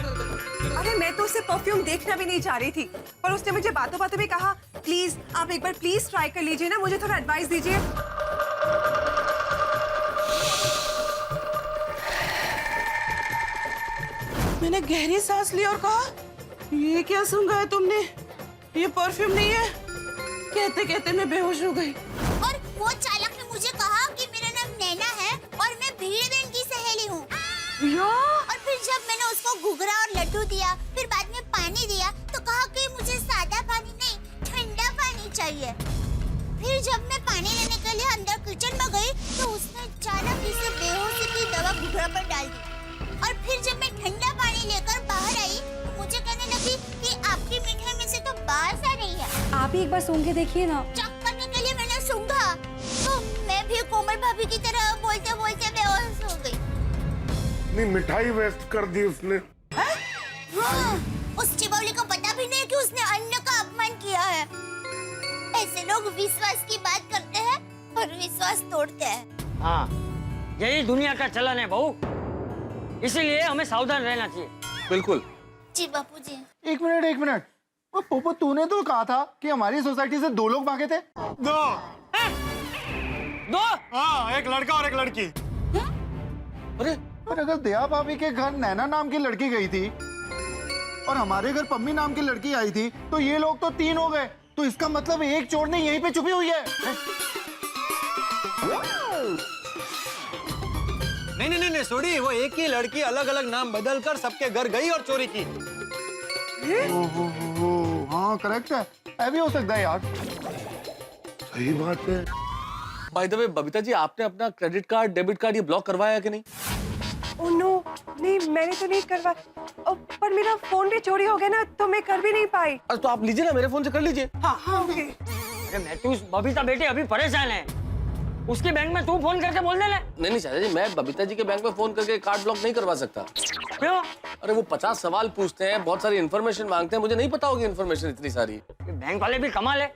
अरे मैं तो उसे परफ्यूम देखना भी नहीं चाह रही थी, पर उसने मुझे बातों बातों में कहा, प्लीज आप एक बार प्लीज ट्राई कर लीजिए ना, मुझे थोड़ा एडवाइस दीजिए। मैंने गहरी सांस ली और कहा, ये क्या सूंघा है तुमने? ये परफ्यूम नहीं है। कहते कहते मैं बेहोश हो गई। और वो चालक ने मुझे कहा कि मेरा नाम नैना है और मैं भिड़े बहन की सहेली हूँ। और फिर जब मैंने उसको घुघरा और लड्डू दिया, फिर बाद में पानी दिया, तो कहा कि मुझे सादा पानी नहीं, ठंडा पानी चाहिए। फिर जब मैं पानी लेने के लिए अंदर किचन में गई, तो उसने चालाकी से बेहोशी की दवा घुघरा पर डाल दी। और फिर जब मैं ठंडा पानी लेकर बाहर आई, तो मुझे कहने लगी कि आपकी मिठाई में से तो बास आ रही है। आप ही एक बार सूंघ के देखिए ना। चेक करने के लिए मैंने सूंघा, तो मैं भी कोमल भाभी की तरह बोलते बोलते बेहोश हो गई। नहीं, मिठाई वेस्ट कर दी उसने। हाँ, उस चिबौली को पता भी नहीं कि उसने अन्न का अपमान किया है। ऐसे लोग विश्वास की बात करते हैं और विश्वास तोड़ते हैं। हाँ, यही दुनिया का चलन है बहू, इसीलिए हमें सावधान रहना चाहिए। बिल्कुल। जी बापू जी। एक मिनट। वो पोपो, तूने तो कहा था कि हमारी सोसाइटी से 2 लोग भागे थे। दो। दो? हाँ, एक लड़का और एक लड़की। अरे पर अगर दया भाभी के घर नैना नाम की लड़की गई थी और हमारे घर पम्मी नाम की लड़की आई थी, तो ये लोग तो 3 हो गए। तो इसका मतलब एक चोर ने यहीं पे छुपी हुई है। नहीं सोडी, वो एक ही लड़की अलग अलग नाम बदल कर सबके घर गई और चोरी की। हाँ करेक्ट है, ऐसा हो सकता है यार। सही बात है। By the way Babita ji, आपने अपना क्रेडिट कार्ड डेबिट कार्ड ये ब्लॉक करवाया कि नहीं? ओह नो, नहीं मैंने तो नहीं करवाया। पर मेरा फोन भी चोरी हो गया ना, तो मैं कर भी नहीं पाई। अरे तो आप लीजिए ना, मेरे फोन से कर लीजिए। हाँ ओके। अरे मैं तू बबीता बेटी अभी परेशान है, उसके बैंक में तू फोन करके बोल दे ले। नहीं चाचा जी, मैं बबीता जी के बैंक में फोन करके कार्ड ब्लॉक नहीं करवा सकता। क्यों? अरे वो 50 सवाल पूछते हैं, बहुत सारी इन्फॉर्मेशन मांगते हैं, मुझे नहीं पता होगी इन्फॉर्मेशन इतनी सारी। बैंक वाले भी कमाल है,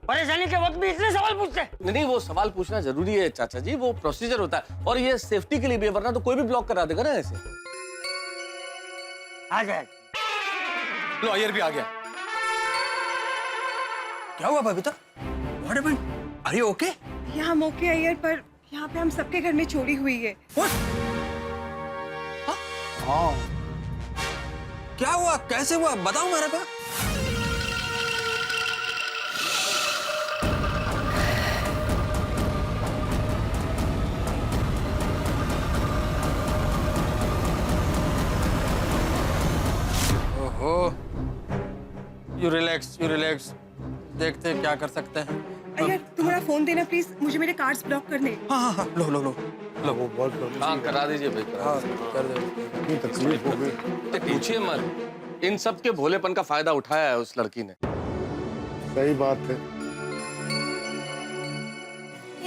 परेशानी के वक्त भी इतने सवाल पूछते हैं। नहीं, वो सवाल पूछना जरूरी है चाचा जी, वो प्रोसीजर होता है, और ये सेफ्टी के लिए भी है, वरना तो कोई भी ब्लॉक करा देगा ना ऐसे। आ जाए। लो अय्यर भी आ गया। क्या हुआ Babita? What happened? Are you okay? यहाँ मौके अय्यर, पर यहाँ पे हम सबके घर में चोरी हुई है। हाँ। क्या हुआ, कैसे हुआ, बताओ मेरे को। ओहो, यू रिलैक्स, देखते हैं क्या कर सकते हैं। अय्यर तुम्हारा फोन देना प्लीज, मुझे मेरे कार्ड्स ब्लॉक करने। हाँ, लो वो बहुत हाँ करा दीजिए भाई, हाँ, कर दे। इतनी तकलीफ हो गई। तो पूछिए मत, इन सब के भोलेपन का फायदा उठाया है उस लड़की ने। सही बात है।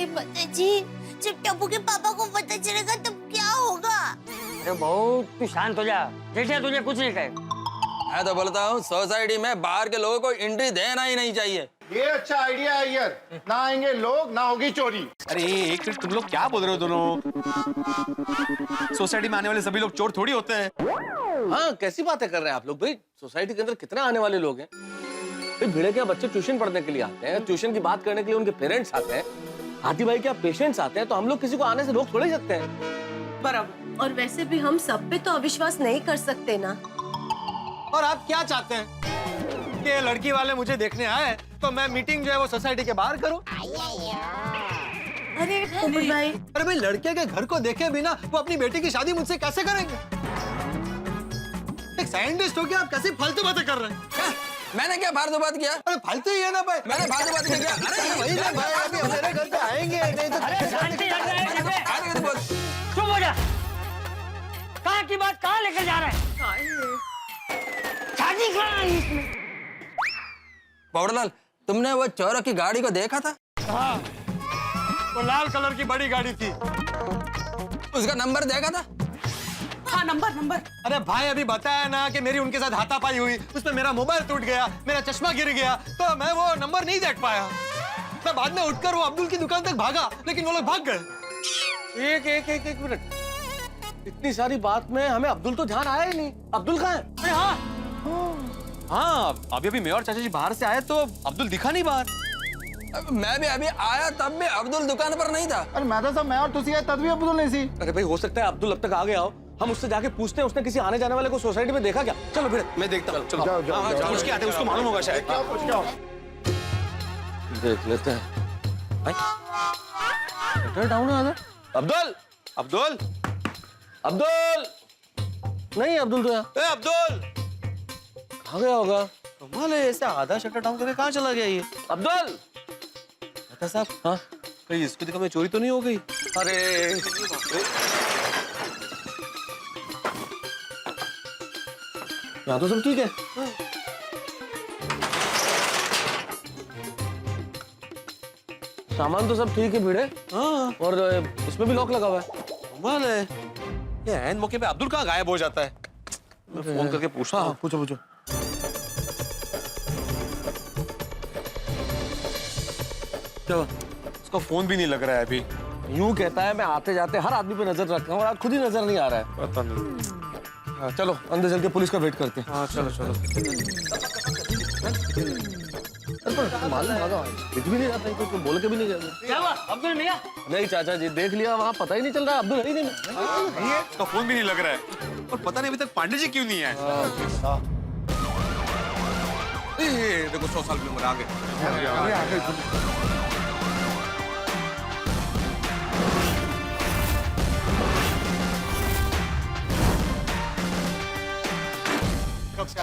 माता जी, जब टप्पू के पापा को पता चलेगा तब क्या होगा? अरे बहू तू शांत हो जा, जैसे तुझे कुछ नहीं कहे। मैं तो बोलता हूँ सोसाइटी में बाहर के लोगों को एंट्री देना ही नहीं चाहिए। ये अच्छा आइडिया है यार, ना आएंगे लोग ना होगी चोरी। अरे एक मिनट, तुम लोग क्या बोल रहे हो दोनों? सोसाइटी में आने वाले सभी लोग चोर थोड़ी होते हैं। हाँ कैसी बातें कर रहे हैं आप लोग भाई, सोसाइटी के अंदर कितने आने वाले लोग हैं भाई। भिड़े क्या बच्चे ट्यूशन पढ़ने के लिए आते हैं, ट्यूशन की बात करने के लिए उनके पेरेंट्स आते हैं, हाथी भाई क्या पेशेंट्स आते हैं, तो हम लोग किसी को आने से रोक थोड़े सकते हैं। बराबर। और वैसे भी हम सब पे तो अविश्वास नहीं कर सकते ना। और आप क्या चाहते हैं कि ये लड़की वाले मुझे देखने आए तो मैं मीटिंग जो है वो सोसाइटी के बाहर करूं? अरे पोपट भाई, अरे भाई, लड़के के घर को देखे बिना वो अपनी बेटी की शादी मुझसे कैसे करेंगे? एक साइंटिस्ट हो क्या आप कैसे फालतू बातें कर रहे हैं? क्या? मैंने क्या फालतू बात किया? अरे फालतू ही है ना भाई, मैंने फालतू बात नहीं किया। अरे वही ना भाई, अभी हमारे घर पे आएंगे नहीं तो। अरे शांति रख रहे हैं, आगे तो बोल। चुप हो जा। कहाँ की बात कहाँ लेकर जा रहे हैं? शादी कहाँ है इसमें? पौड़लाल, तुमने वो चोरों की गाड़ी को देखा था? हाँ, वो लाल कलर की बड़ी गाड़ी थी। उसका नंबर देखा था? हाँ नंबर। अरे भाई अभी बताया ना कि मेरी उनके साथ हाथापाई हुई, उसमें मेरा मोबाइल टूट गया, मेरा चश्मा गिर गया, तो मैं वो नंबर नहीं देख पाया। मैं बाद में उठकर वो अब्दुल की दुकान तक भागा, लेकिन वो लोग भाग गए। एक मिनट, इतनी सारी बात में हमें अब्दुल तो ध्यान आया ही नहीं। अब्दुल कहाँ है? अरे हाँ, अभी मैं और चाचा जी बाहर से आए तो अब्दुल दिखा नहीं बाहर। मैं भी अभी आया तब भी अब्दुल दुकान पर नहीं था। अरे मैं तो सब मैं और तुसी आए तब भी अब्दुल नहीं सी। अरे भाई हो सकता है अब्दुल अब तक आ गया हो, हम उससे जाके पूछते हैं उसने किसी आने जाने वाले को सोसाइटी में देखा क्या। चलो फिर मैं देखता हूँ, चलो जाओ। पूछ के आते, उसको मालूम होगा शायद। देख लेते हैं भाई। डाउन है अब्दुल। नहीं अब्दुल तो ए अब्दुल, कहाँ गया होगा? कमाल है, ऐसे आधा शटर डाउन करके कहाँ चला गया ये? अब्दुल। बता साहब, हाँ कहीं इसको दिखा में चोरी तो नहीं हो गई? अरे यहाँ तो सब ठीक है। सामान तो सब ठीक है भिड़े। हाँ, और इसमें भी लॉक लगा हुआ है। कमाल है, ये ऐन मौके पे अब्दुल कहाँ गायब हो जाता है? मैं फोन करके पूछता हूँ। पूछो। क्या उसका फोन भी नहीं लग रहा है अभी। यूं कहता है मैं आते जाते हर आदमी पे नजर रख रहा हूँ और आज खुद ही नजर नहीं आ रहा है। पता नहीं। हाँ, चलो अंदर चल के पुलिस का वेट करते हैं। हाँ चलो। मालूम लगा कुछ भी नहीं जाता, कुछ बोल के भी नहीं जाता। क्या हुआ? अब्दुल मियां? नहीं चाचा जी, देख लिया वहाँ पता ही नहीं चल रहा अब्दुल है ही नहीं। उसका फोन भी नहीं लग रहा है और पता नहीं अभी तक पांडे जी क्यों नहीं आए। देखो 100 साल की उम्र आ गई।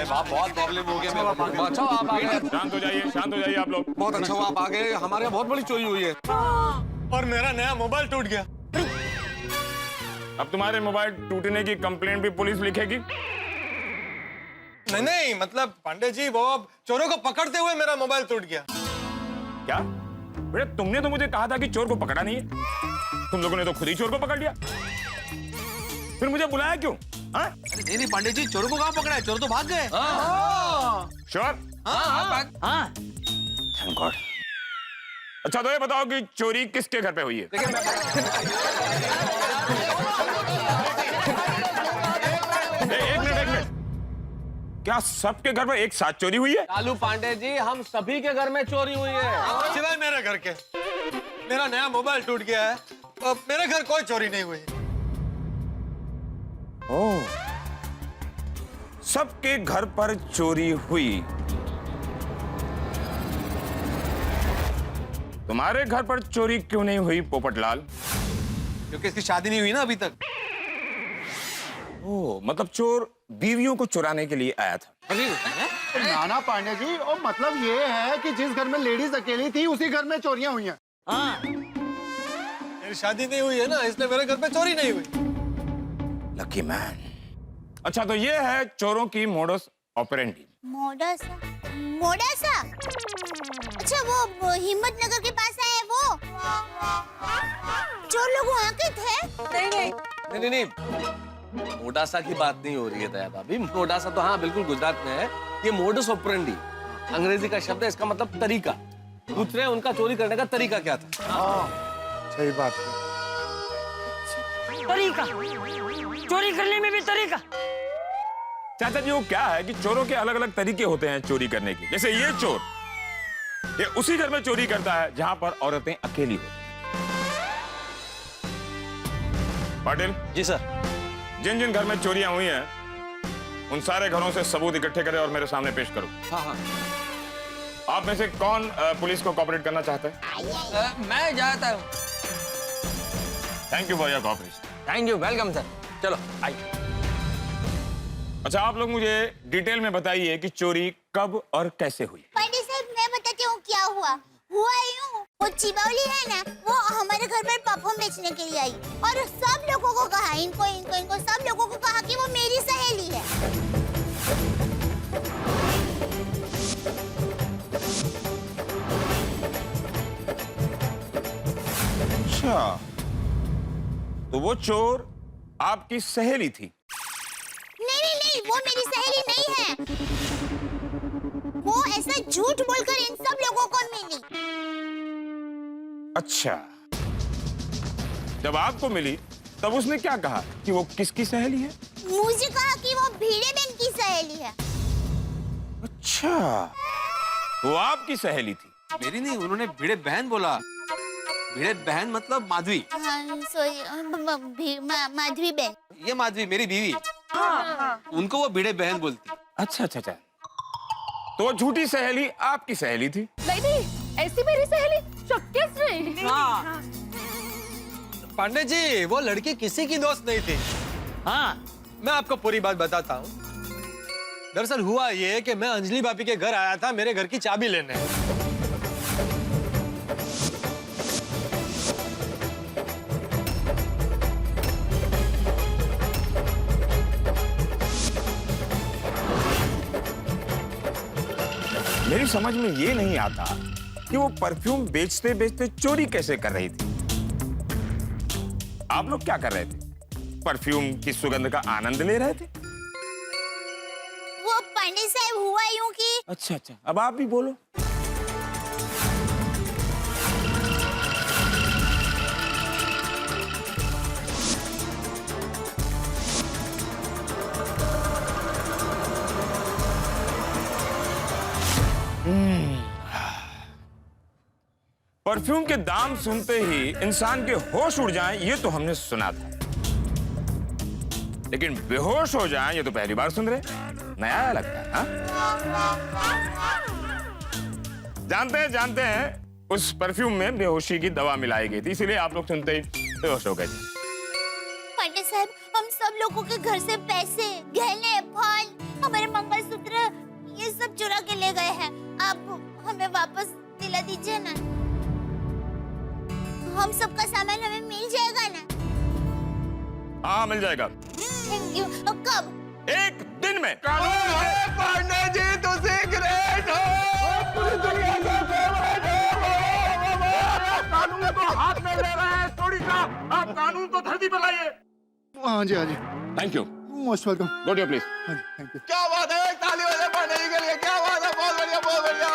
बाप बहुत प्रॉब्लम हो गया मेरे को। अच्छा आप आ गए, शांत हो जाइए आप लोग। बहुत अच्छा हुआ आप आ गए। हमारे यहाँ बहुत बड़ी चोरी हुई है। और मेरा नया मोबाइल टूट गया। अब तुम्हारे मोबाइल टूटने की कंप्लेंट भी पुलिस लिखेगी? नहीं, मतलब पांडे जी वो अब चोरों को पकड़ते हुए मेरा मोबाइल टूट गया। क्या बेटा, तुमने तो मुझे कहा था कि चोर को पकड़ा नहीं है, तुम लोगों ने तो खुद ही चोर को पकड़ लिया। फिर मुझे बुलाया क्यों? हाँ? नहीं पांडे जी, चोरों को कहाँ पकड़ा है? चोर तो भाग गए। श्योर? हाँ। Thank God. अच्छा तो ये बताओ कि चोरी किसके घर पे हुई है? एक मिनट, क्या सबके घर पे एक साथ चोरी हुई है? लालू पांडे जी, हम सभी के घर में चोरी हुई है सिवाय मेरे घर के। मेरा नया मोबाइल टूट गया है, अब मेरे घर कोई चोरी नहीं हुई। सबके घर पर चोरी हुई, तुम्हारे घर पर चोरी क्यों नहीं हुई पोपटलाल? क्योंकि इसकी शादी नहीं हुई ना अभी तक। ओ, मतलब चोर बीवियों को चुराने के लिए आया था। नाना पांडे जी, और मतलब ये है कि जिस घर में लेडीज अकेली थी उसी घर में चोरियां हुई हैं। हाँ, मेरी शादी नहीं हुई है ना, इसलिए मेरे घर पे चोरी नहीं हुई। Lucky man. अच्छा, तो ये है चोरों की मोडस ऑपरेंडी। मोडासा? मोडासा? अच्छा, वो हिम्मत नगर के पास है वो? चोर लोग वहाँ के थे? नहीं नहीं, मोडासा की बात नहीं हो रही है दया भाभी। मोडासा तो हाँ बिल्कुल गुजरात में है। ये मोडस ऑपरेंडी अंग्रेजी का शब्द है, इसका मतलब तरीका। दूसरे उनका चोरी करने का तरीका क्या था? सही बात है। तरीका, चोरी करने में भी तरीका। चाचा जी, वो क्या है कि चोरों के अलग अलग तरीके होते हैं चोरी करने के। जैसे ये चोर, ये उसी घर में चोरी करता है जहां पर औरतें अकेली होती हैं। पाटिल जी सर। जिन जिन घर में चोरियां हुई हैं उन सारे घरों से सबूत इकट्ठे करें और मेरे सामने पेश करो। हाँ हाँ। आप में से कौन पुलिस को कोऑपरेट करना चाहता है? मैं जाता हूँ। Thank you for your cooperation. Thank you, welcome sir. चलो आइए। अच्छा, आप लोग मुझे डिटेल में बताइए कि चोरी कब और कैसे हुई। पांडे साहब, मैं बताती हूँ क्या हुआ। हुआ यूं, वो चिबावली है ना, वो हमारे घर पर परफ्यूम बेचने के लिए आई और सब लोगों को कहा, इनको सब लोगों को कहा कि वो मेरी सहेली है। अच्छा, तो वो चोर आपकी सहेली थी? नहीं, वो मेरी सहेली नहीं है। वो ऐसा झूठ बोलकर इन सब लोगों को मिली। अच्छा, जब आपको मिली तब उसने क्या कहा कि वो किसकी सहेली है? मुझे कहा कि वो भीड़े बहन की सहेली है। अच्छा, वो आपकी सहेली थी? मेरी नहीं, उन्होंने भिड़े बहन बोला। भिड़े बहन मतलब माधवी। हाँ, माधवी बहन। ये माधवी मेरी बीवी। उनको वो भिड़े बहन बोलती। अच्छा अच्छा अच्छा, तो वो झूठी सहेली आपकी सहेली थी? नहीं, ऐसी मेरी सहेली शक्य नहीं। पांडे जी, वो लड़की किसी की दोस्त नहीं थी। हाँ, मैं आपको पूरी बात बताता हूँ। दरअसल हुआ ये कि मैं अंजलि भाभी के घर आया था मेरे घर की चाबी लेने। मेरी समझ में ये नहीं आता कि वो परफ्यूम बेचते बेचते चोरी कैसे कर रही थी। आप लोग क्या कर रहे थे? परफ्यूम की सुगंध का आनंद ले रहे थे? वो पांडे साहब, हुआ यूं कि अच्छा अच्छा, अब आप भी बोलो। परफ्यूम के दाम सुनते ही इंसान के होश उड़ जाएं, ये तो हमने सुना था, लेकिन बेहोश हो जाएं ये तो पहली बार सुन रहे। नया लगता है। हाँ? जानते हैं उस परफ्यूम में बेहोशी की दवा मिलाई गई थी, इसीलिए आप लोग सुनते ही बेहोश हो गए थे। पांडे साहब, हम सब लोगों के घर से पैसे, गहने, फल, हमारे मंगलसूत्र, ये सब चुरा के ले गए हैं। आप हमें वापस दिला दीजिए ना। हम सबका सामान हमें मिल जाएगा ना? हाँ, मिल जाएगा। Thank you. कब? एक दिन में। पांडे जी, तो सीक्रेट हो। पूरी दुनिया का कानून को हाथ में ले रहे हैं चोरी का, आप कानून को धरती पर लाइए। हाँ जी, हाँ जी। Thank you. Most welcome. Go to please. हाँ जी, थैंक यू। क्या बात है, एक ताली बजाए पांडे जी के लिए। क्या बात है, बहुत बढ़िया, बहुत बढ़िया।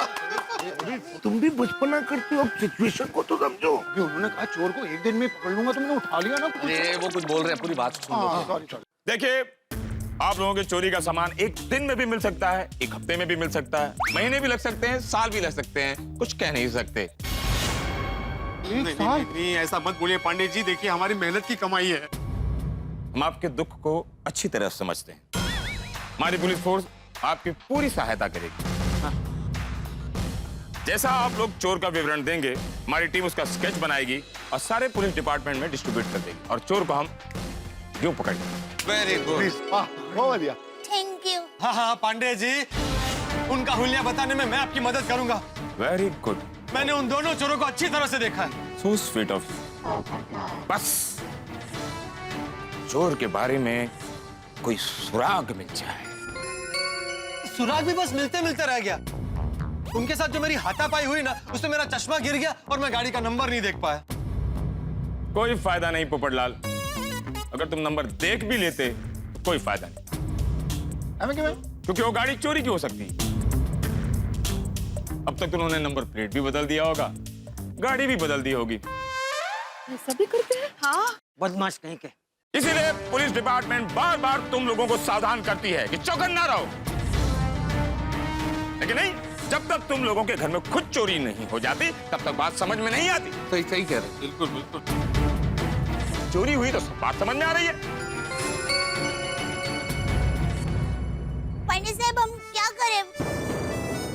तुम भी बचपना करते हो, सिचुएशन को तो समझो। उन्होंने कहा चोर को एक दिन में पकड़ लूंगा, तो मैंने उठा लिया ना। अरे वो कुछ बोल रहे हैं, पूरी बात सुन लो। Sorry sorry. देखिए, आप लोगों के चोरी का सामान एक दिन में भी मिल सकता है, एक हफ्ते में भी मिल सकता है, महीने भी लग सकते हैं, साल भी लग सकते हैं, कुछ कह नहीं सकते। नहीं, ऐसा मत बोलिए पांडे जी। देखिए, हमारी मेहनत की कमाई है। हम आपके दुख को अच्छी तरह समझते हैं, हमारी पुलिस फोर्स आपकी पूरी सहायता करेगी। जैसा आप लोग चोर का विवरण देंगे, हमारी टीम उसका स्केच बनाएगी और सारे पुलिस डिपार्टमेंट में डिस्ट्रीब्यूट कर देगी और चोर को हम यूं पकड़ेंगे। वेरी गुड, बहुत बढ़िया। Thank you. हाँ हाँ पांडे जी, उनका हुलिया बताने में मैं आपकी मदद करूंगा। Very good. मैंने उन दोनों चोरों को अच्छी तरह से देखा है। So sweet of. बस चोर के बारे में कोई सुराग मिल जाए। सुराग भी बस मिलते मिलते रह गया। उनके साथ जो मेरी हाथापाई हुई ना, उसमें मेरा चश्मा गिर गया और मैं गाड़ी का नंबर नहीं देख पाया। कोई फायदा नहीं पोपटलाल, अगर तुम नंबर देख भी लेते तो कोई फायदा नहीं, क्योंकि वो गाड़ी चोरी की हो सकती है। अब तक उन्होंने नंबर प्लेट भी बदल दिया होगा, गाड़ी भी बदल दी होगी। ऐसा भी करते हैं? हाँ बदमाश कहीं के। इसीलिए पुलिस डिपार्टमेंट बार बार तुम लोगों को सावधान करती है कि चौकन्ना रहो। लेकिन नहीं, जब तक तुम लोगों के घर में खुद चोरी नहीं हो जाती तब तक बात समझ में नहीं आती। सही सही कह रहे, बिल्कुल बिल्कुल। चोरी हुई तो सब बात समझ में आ रही है। पांडे साहब हम क्या करें?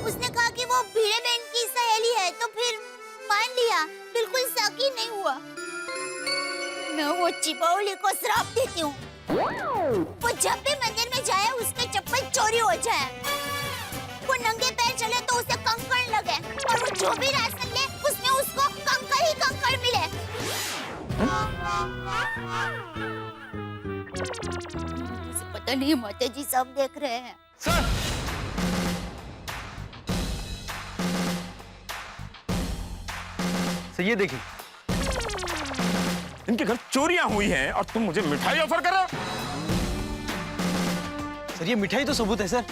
उसने कहा कि वो भीड़े बहन की सहेली है, तो फिर मान लिया, बिल्कुल शक ही नहीं हुआ। मैं वो चिपौली को श्राप देती हूँ, वो जब भी मंदिर में जाए उसके चप्पल चोरी हो जाए, वो नंगे पैर चले तो उसे कंकड़ लगे, और वो जो भी रास्ता ले उसमें उसको कंकड़ ही कंकड़ मिले। मुझे पता नहीं माता जी सब देख रहे हैं। सर, ये देखिए, इनके घर चोरियां हुई हैं और तुम मुझे मिठाई ऑफर कर रहे हो? सर ये मिठाई तो सबूत है सर।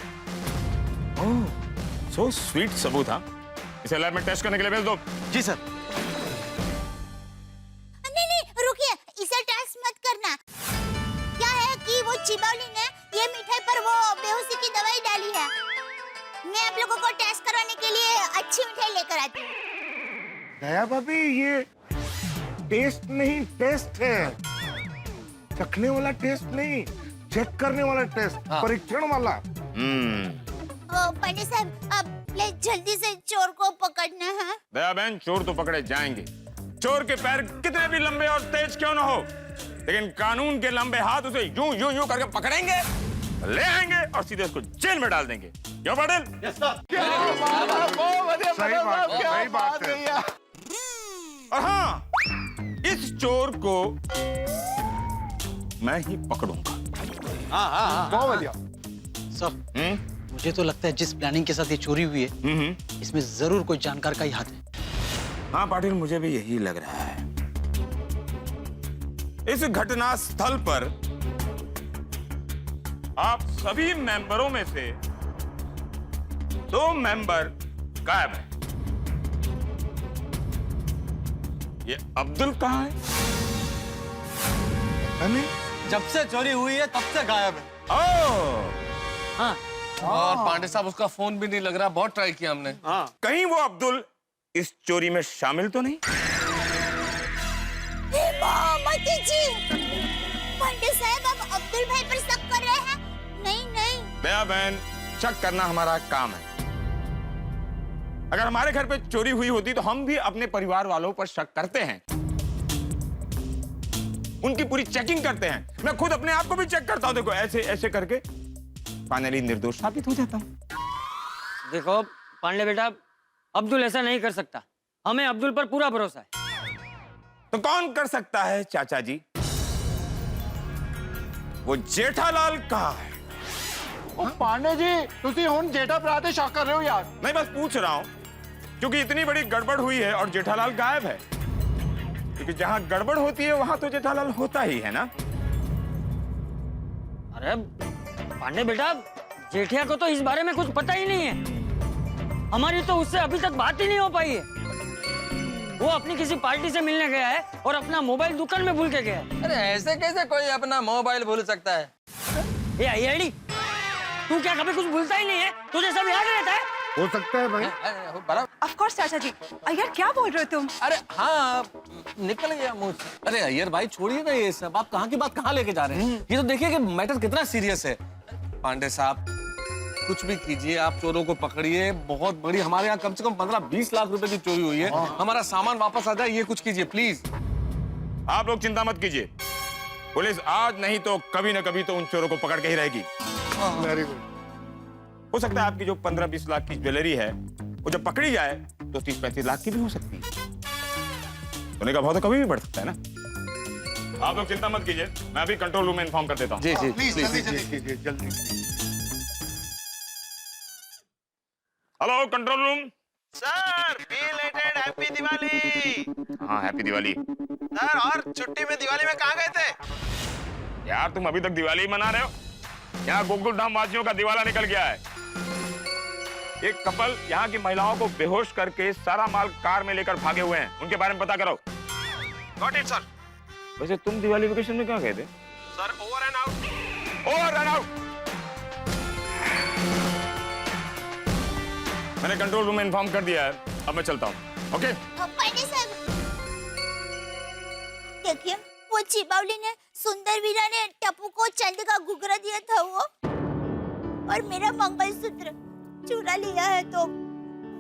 ओह, सो स्वीट सबूत। हाँ, इसे लैब में टेस्ट करने के लिए भेज दो। जी सर। नहीं नहीं रुकिए, इसे टेस्ट मत करना। क्या है कि वो चिबौली ने ये मिठाई पर वो बेहोशी की दवाई डाली है। मैं आप लोगों को टेस्ट करवाने के लिए अच्छी मिठाई लेकर आती हूँ। दया भाभी, ये टेस्ट नहीं टेस्ट है, चखने वाला टेस्ट नहीं, चेक करने वाला टेस्ट, परीक्षण वाला। पांडे साहब, अब प्लीज जल्दी से चोर को पकड़ना है। दया बहन, चोर तो पकड़े जाएंगे। चोर के पैर कितने भी लंबे और तेज क्यों ना हो, लेकिन कानून के लंबे हाथ उसे यूं यूं यूं करके पकड़ेंगे, ले आएंगे और सीधे उसको जेल में डाल देंगे। क्यों पाटिल? सही बात है। और हाँ, इस चोर को मैं ही पकड़ूंगा। बहुत बढ़िया। सर, मुझे तो लगता है जिस प्लानिंग के साथ ये चोरी हुई है, इसमें जरूर कोई जानकार का ही हाथ है। हाँ पाटिल, मुझे भी यही लग रहा है। इस घटना स्थल पर आप सभी मेंबरों में से 2 मेंबर गायब हैं। ये अब्दुल कहाँ है? जब से चोरी हुई है तब से गायब है। हाँ। और पांडे साहब, उसका फोन भी नहीं लग रहा, बहुत ट्राई किया हमने। कहीं वो अब्दुल इस चोरी में शामिल तो नहीं? माता जी, पांडे साहब अब अब्दुल भाई पर शक कर रहे हैं? नहीं नहीं। दया बहन, शक करना हमारा काम है। अगर हमारे घर पे चोरी हुई होती तो हम भी अपने परिवार वालों पर शक करते हैं, उनकी पूरी चेकिंग करते हैं। मैं खुद अपने आप को भी चेक करता हूं। देखो, ऐसे ऐसे करके फाइनली निर्दोष साबित हो जाता हूं। देखो पांडे बेटा, अब्दुल ऐसा नहीं कर सकता। हमें अब्दुल पर पूरा भरोसा है। तो कौन कर सकता है चाचा जी? वो जेठालाल कहाँ है? पांडे जी, तुसी हुन जेठा भरा ते शक कर रहे हो यार? मैं बस पूछ रहा हूं, क्योंकि इतनी बड़ी गड़बड़ हुई है और जेठालाल गायब है। क्योंकि जहां गड़बड़ होती है वहां तो जेठालाल होता ही है ना। अरे पांडे बेटा, जेठिया को तो इस बारे में कुछ पता ही नहीं है। हमारी तो उससे अभी तक बात ही नहीं हो पाई है। वो अपनी किसी पार्टी से मिलने गया है और अपना मोबाइल दुकान में भूल के गया है। अरे ऐसे कैसे कोई अपना मोबाइल भूल सकता है? ये आईआईडी, तू क्या कभी कुछ भूलता ही नहीं है? तुझे सब याद रहता है? हो सकता है भाई। ऑफ कोर्स चाचा जी। अय्यर क्या बोल रहे हो तुम? अरे हाँ, निकल गया मुंह से। अरे अय्यर भाई, छोड़िए ना ये सब। आप कहाँ की बात कहाँ लेके जा रहे हैं? ये तो देखिए कि मैटर कितना सीरियस है। पांडे साहब कुछ भी कीजिए, आप चोरों को पकड़िए। बहुत बड़ी, हमारे यहाँ कम से कम 15-20 लाख रुपए की चोरी हुई है। हमारा सामान वापस आ जाए, ये कुछ कीजिए प्लीज। आप लोग चिंता मत कीजिए, पुलिस आज नहीं तो कभी ना कभी तो उन चोरों को पकड़ के ही रहेगी। Very good. हो सकता है आपकी जो 15-20 लाख की ज्वेलरी है वो जब पकड़ी जाए तो 30-35 लाख की भी हो सकती है। सोने का भाव तो कभी भी बढ़ सकता है ना। आप लोग चिंता मत कीजिए, मैं अभी कंट्रोल रूम में इन्फॉर्म कर देता हूँ। जी जी प्लीज जल्दी जल्दी। Hello control room. Sir belated happy Diwali. हाँ हैप्पी दिवाली। सर और छुट्टी में दिवाली में कहाँ गए थे? यार तुम अभी तक दिवाली मना रहे हो? यहाँ गोकुल धाम वासियों का दिवाला निकल गया है। एक कपल यहाँ की महिलाओं को बेहोश करके सारा माल कार में लेकर भागे हुए हैं, उनके बारे में पता करो। Got it sir. वैसे तुम दिवाली वेकेशन में कहाँ गए थे? Sir over and out. Over and out. मैंने कंट्रोल रूम में इन्फॉर्म कर दिया है, अब मैं चलता हूँ। ओके पांडे साहब देखिए, वो चिबावली ने सुंदर वीरा ने टप्पू को चंद का घुघरा दिया था वो, और मेरा मंगलसूत्र चुरा लिया है, तो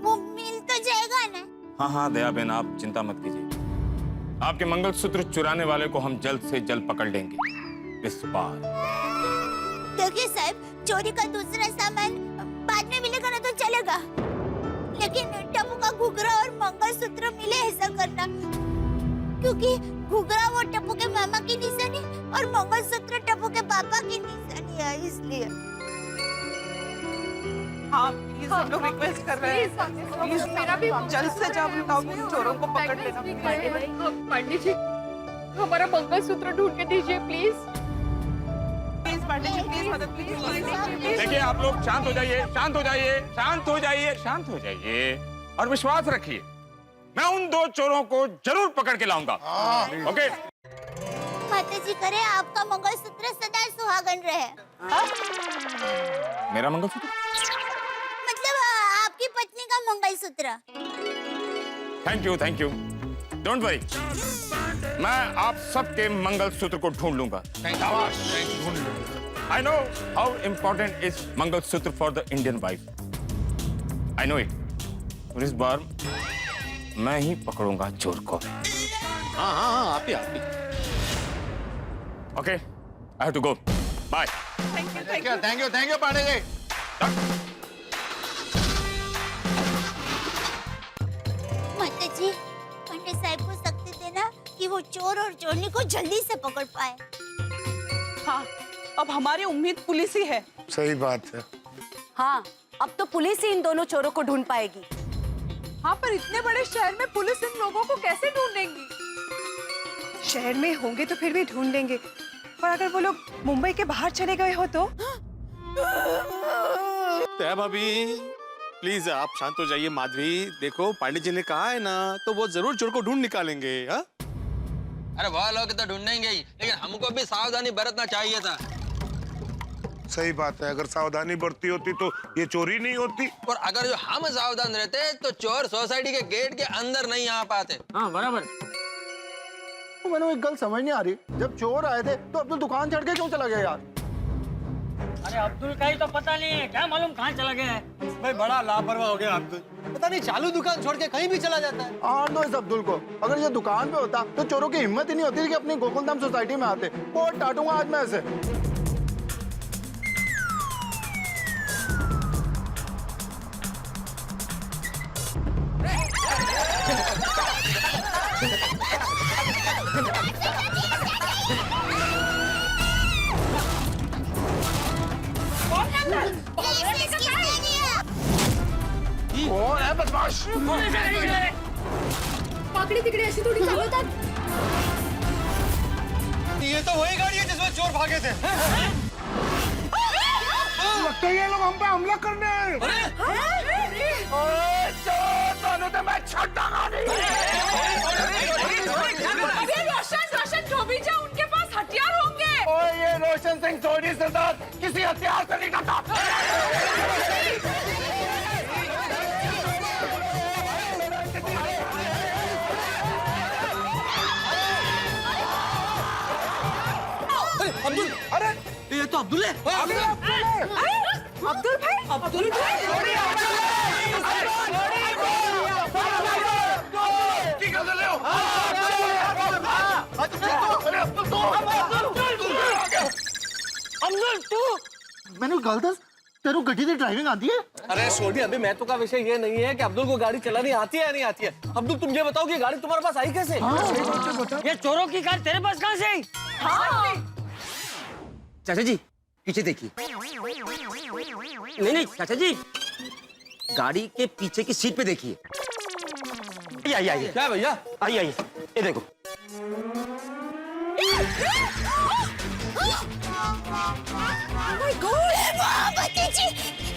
वो मिल तो जाएगा ना? हाँ हाँ दया बहन, आप चिंता मत कीजिए, आपके मंगलसूत्र चुराने वाले को हम जल्द से जल्द पकड़ लेंगे इस बार। देखिए साहब, चोरी का दूसरा सामान बाद में मिलेगा ना तो चलेगा, लेकिन टप्पू का घुघरा और मंगलसूत्र मिले ऐसा करना, क्योंकि घुघरा वो टप्पू के मामा की निशानी और मंगलसूत्र टप्पू के पापा की निशानी है, इसलिए। हाँ प्लीज, हम लोग रिक्वेस्ट कर रहे हैं, प्लीज मेरा भी जल्द से जल्द उन चोरों को पकड़ लेना। पांडे जी, हमारा मंगलसूत्र ढूंढ के दीजिए please. Please Pandey ji, please मदद कीजिए। देखिए आप लोग शांत हो जाइए, शांत हो जाइए, शांत हो जाइए, शांत हो जाइए और विश्वास रखिए, मैं उन दो चोरों को जरूर पकड़ के लाऊंगा। ओके माता जी करे आपका मंगलसूत्र सदा सुहागन रहे। मेरा मंगलसूत्र? मतलब आपकी पत्नी का mangalsutra. Thank you don't worry, मैं आप सबके मंगलसूत्र को ढूंढ लूंगा। I know how important is mangalsutra for the Indian wife, I know it. और इस बार मैं ही पकड़ूंगा चोर को। हाँ आप ही। Okay I have to go, bye. Thank you Pandey ji. माता जी, पांडे साहब को शक्ति देना कि वो चोर और चोरनी को जल्दी से पकड़ पाए। हाँ, अब हमारी उम्मीद पुलिस ही है। सही बात है। हाँ, अब तो पुलिस ही इन दोनों चोरों को ढूंढ पाएगी। हाँ, पर इतने बड़े शहर में पुलिस इन लोगों को कैसे ढूंढेंगी? शहर में होंगे तो फिर भी ढूंढ लेंगे, पर अगर वो लोग मुंबई के बाहर चले गए हो तो? दया भाभी प्लीज आप शांत हो जाइए। माधवी देखो, पांडे जी ने कहा है ना, तो वो जरूर चोर को ढूंढ निकालेंगे। हाँ अरे वह लोग तो ढूंढेंगे ही, लेकिन हमको भी सावधानी बरतना चाहिए था। सही बात है, अगर सावधानी बरती होती तो ये चोरी नहीं होती। और अगर जो हम सावधान रहते तो चोर सोसाइटी के गेट के अंदर नहीं आ पाते। हाँ बराबर। तो मैंने एक गल समझ नहीं आ रही, जब चोर आए थे तो अब्दुल दुकान छोड़ के क्यों चला गया यार? अरे अब्दुल का ही तो पता नहीं है, क्या मालूम कहाँ चला गया है। भाई बड़ा लापरवाह हो गया अब्दुल, पता नहीं चालू दुकान छोड़ के कहीं भी चला जाता है। आन दो इस अब्दुल को, अगर ये दुकान पे होता तो चोरों की हिम्मत ही नहीं होती कि अपनी गोकुलधाम सोसाइटी में आते। बहुत डांटूंगा आज मैं ऐसे। कौन है बदमाश? पाकड़ी तिकड़ी ऐसी थोड़ी चालवतात। ये तो वही गाड़ी है जिसमें चोर भागे थे। लगता है ये लोग हम पे हमला करने आए। रोशन धोबी जी, उनके पास हथियार होंगे। ओए ये रोशन सिंह सोनी सरदार किसी हथियार से नहीं डरता। अब्दुल, अरे ये तो अब्दुल है। अब्दुल भाई, अब्दुल अब्दुल तू मैंने गलत तेरू गड्डी की ड्राइविंग आती है? अरे सोनी, अभी मैं तो का विषय ये नहीं है कि अब्दुल को गाड़ी चलानी आती है या नहीं आती है। अब्दुल तुम ये बताओ कि गाड़ी तुम्हारे पास आई कैसे? ये चोरों की कार तेरे पास कहाँ से आई? चाचा जी पीछे देखिए। नहीं चाचा जी, गाड़ी के पीछे की सीट पे देखिए। आइए क्या भैया? आइए ये देखो। भतीजी,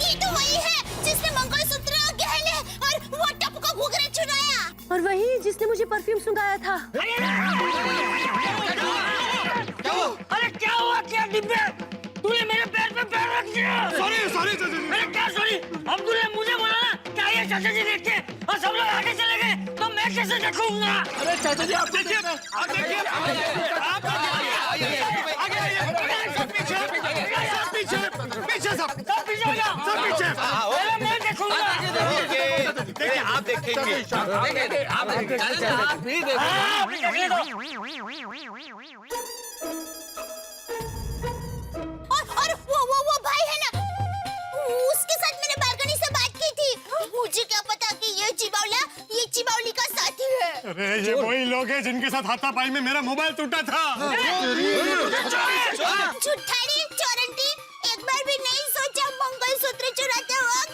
ये तो वही है जिसने मंगलसूत्र, गहने और वो टप का घुघरा चुराया। और वही जिसने मुझे परफ्यूम सुंघाया था। अरे क्या हुआ? क्या डिब्बे? तूने मेरे पैर पे पैर रख दिया। सॉरी चाचा जी। अरे क्या सॉरी? अब्दुल ने मुझे बोला ना क्या ये चाचा जी देख के और सब लोग आगे चले गए तो मैं कैसे देखूंगा? अरे चाचा जी आप देखिए, आप देखिए, पीछे सब पीछे हो जाओ। पीछे। अरे मैं देखूंगा। देखिए आप देखेंगे। आप भी देखो। हाँ, देखने दो। और वो भाई है ना, उसके साथ मैंने बालकनी से बात की थी। मुझे क्या पता कि ये चिबावली का साथी है। अरे ये वही लोग हैं जिनके साथ हाथापाई में मेरा मोबाइल टूटा था। झूठाड़ी, चोरंटी, एक बार भी नहीं सोचा मंगलसूत्र चुराते वक्त?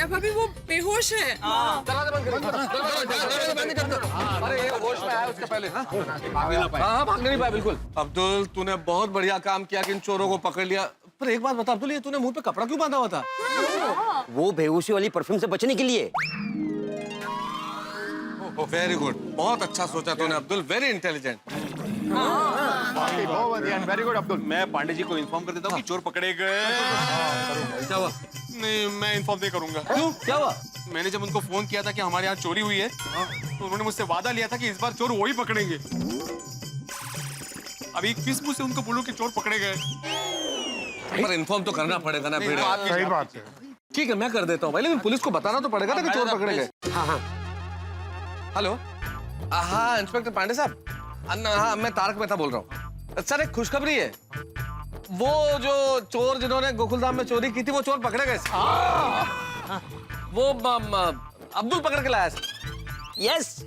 भाभी वो बेहोश है। दरवाजा बंद करो। अरे ये होश में आया उसके पहले। हाँ भागने नहीं पाया बिल्कुल। अब्दुल तूने बहुत बढ़िया काम किया कि इन चोरों को पकड़ लिया। पर एक बात बता अब्दुल, ये तूने मुंह पे कपड़ा क्यों बांधा हुआ था? वो बेहोशी वाली परफ्यूम से बचने के लिए। वेरी गुड, बहुत अच्छा सोचा तूने Abdul, very intelligent. Very good Abdul. मैं पांडे जी को इन्फॉर्म कर देता हूँ कि चोर पकड़े गए। क्या हुआ? नहीं, मैं इन्फॉर्म नहीं करूंगा। क्यों? क्या हुआ? मैंने जब उनको फोन किया था कि हमारे यहाँ चोरी हुई है, तो उन्होंने मुझसे वादा लिया था कि इस बार चोर वही पकड़ेंगे। अभी किस मुंह से उनको बोलूं कि चोर पकड़े गए? पर इन्फॉर्म तो करना पड़ेगा ना भिड़े। सही बात है। ठीक है मैं कर देता हूँ भाई, लेकिन पुलिस को बताना तो पड़ेगा ना कि चोर पकड़े गए। हाँ। हेलो, हाँ इंस्पेक्टर पांडे साहब। हाँ मैं तारक मेहता बोल रहा हूँ। सर एक खुशखबरी है, वो जो चोर जिन्होंने गोकुलधाम में चोरी की थी वो चोर पकड़े गए। वो अब्दुल पकड़ के लाया। यस।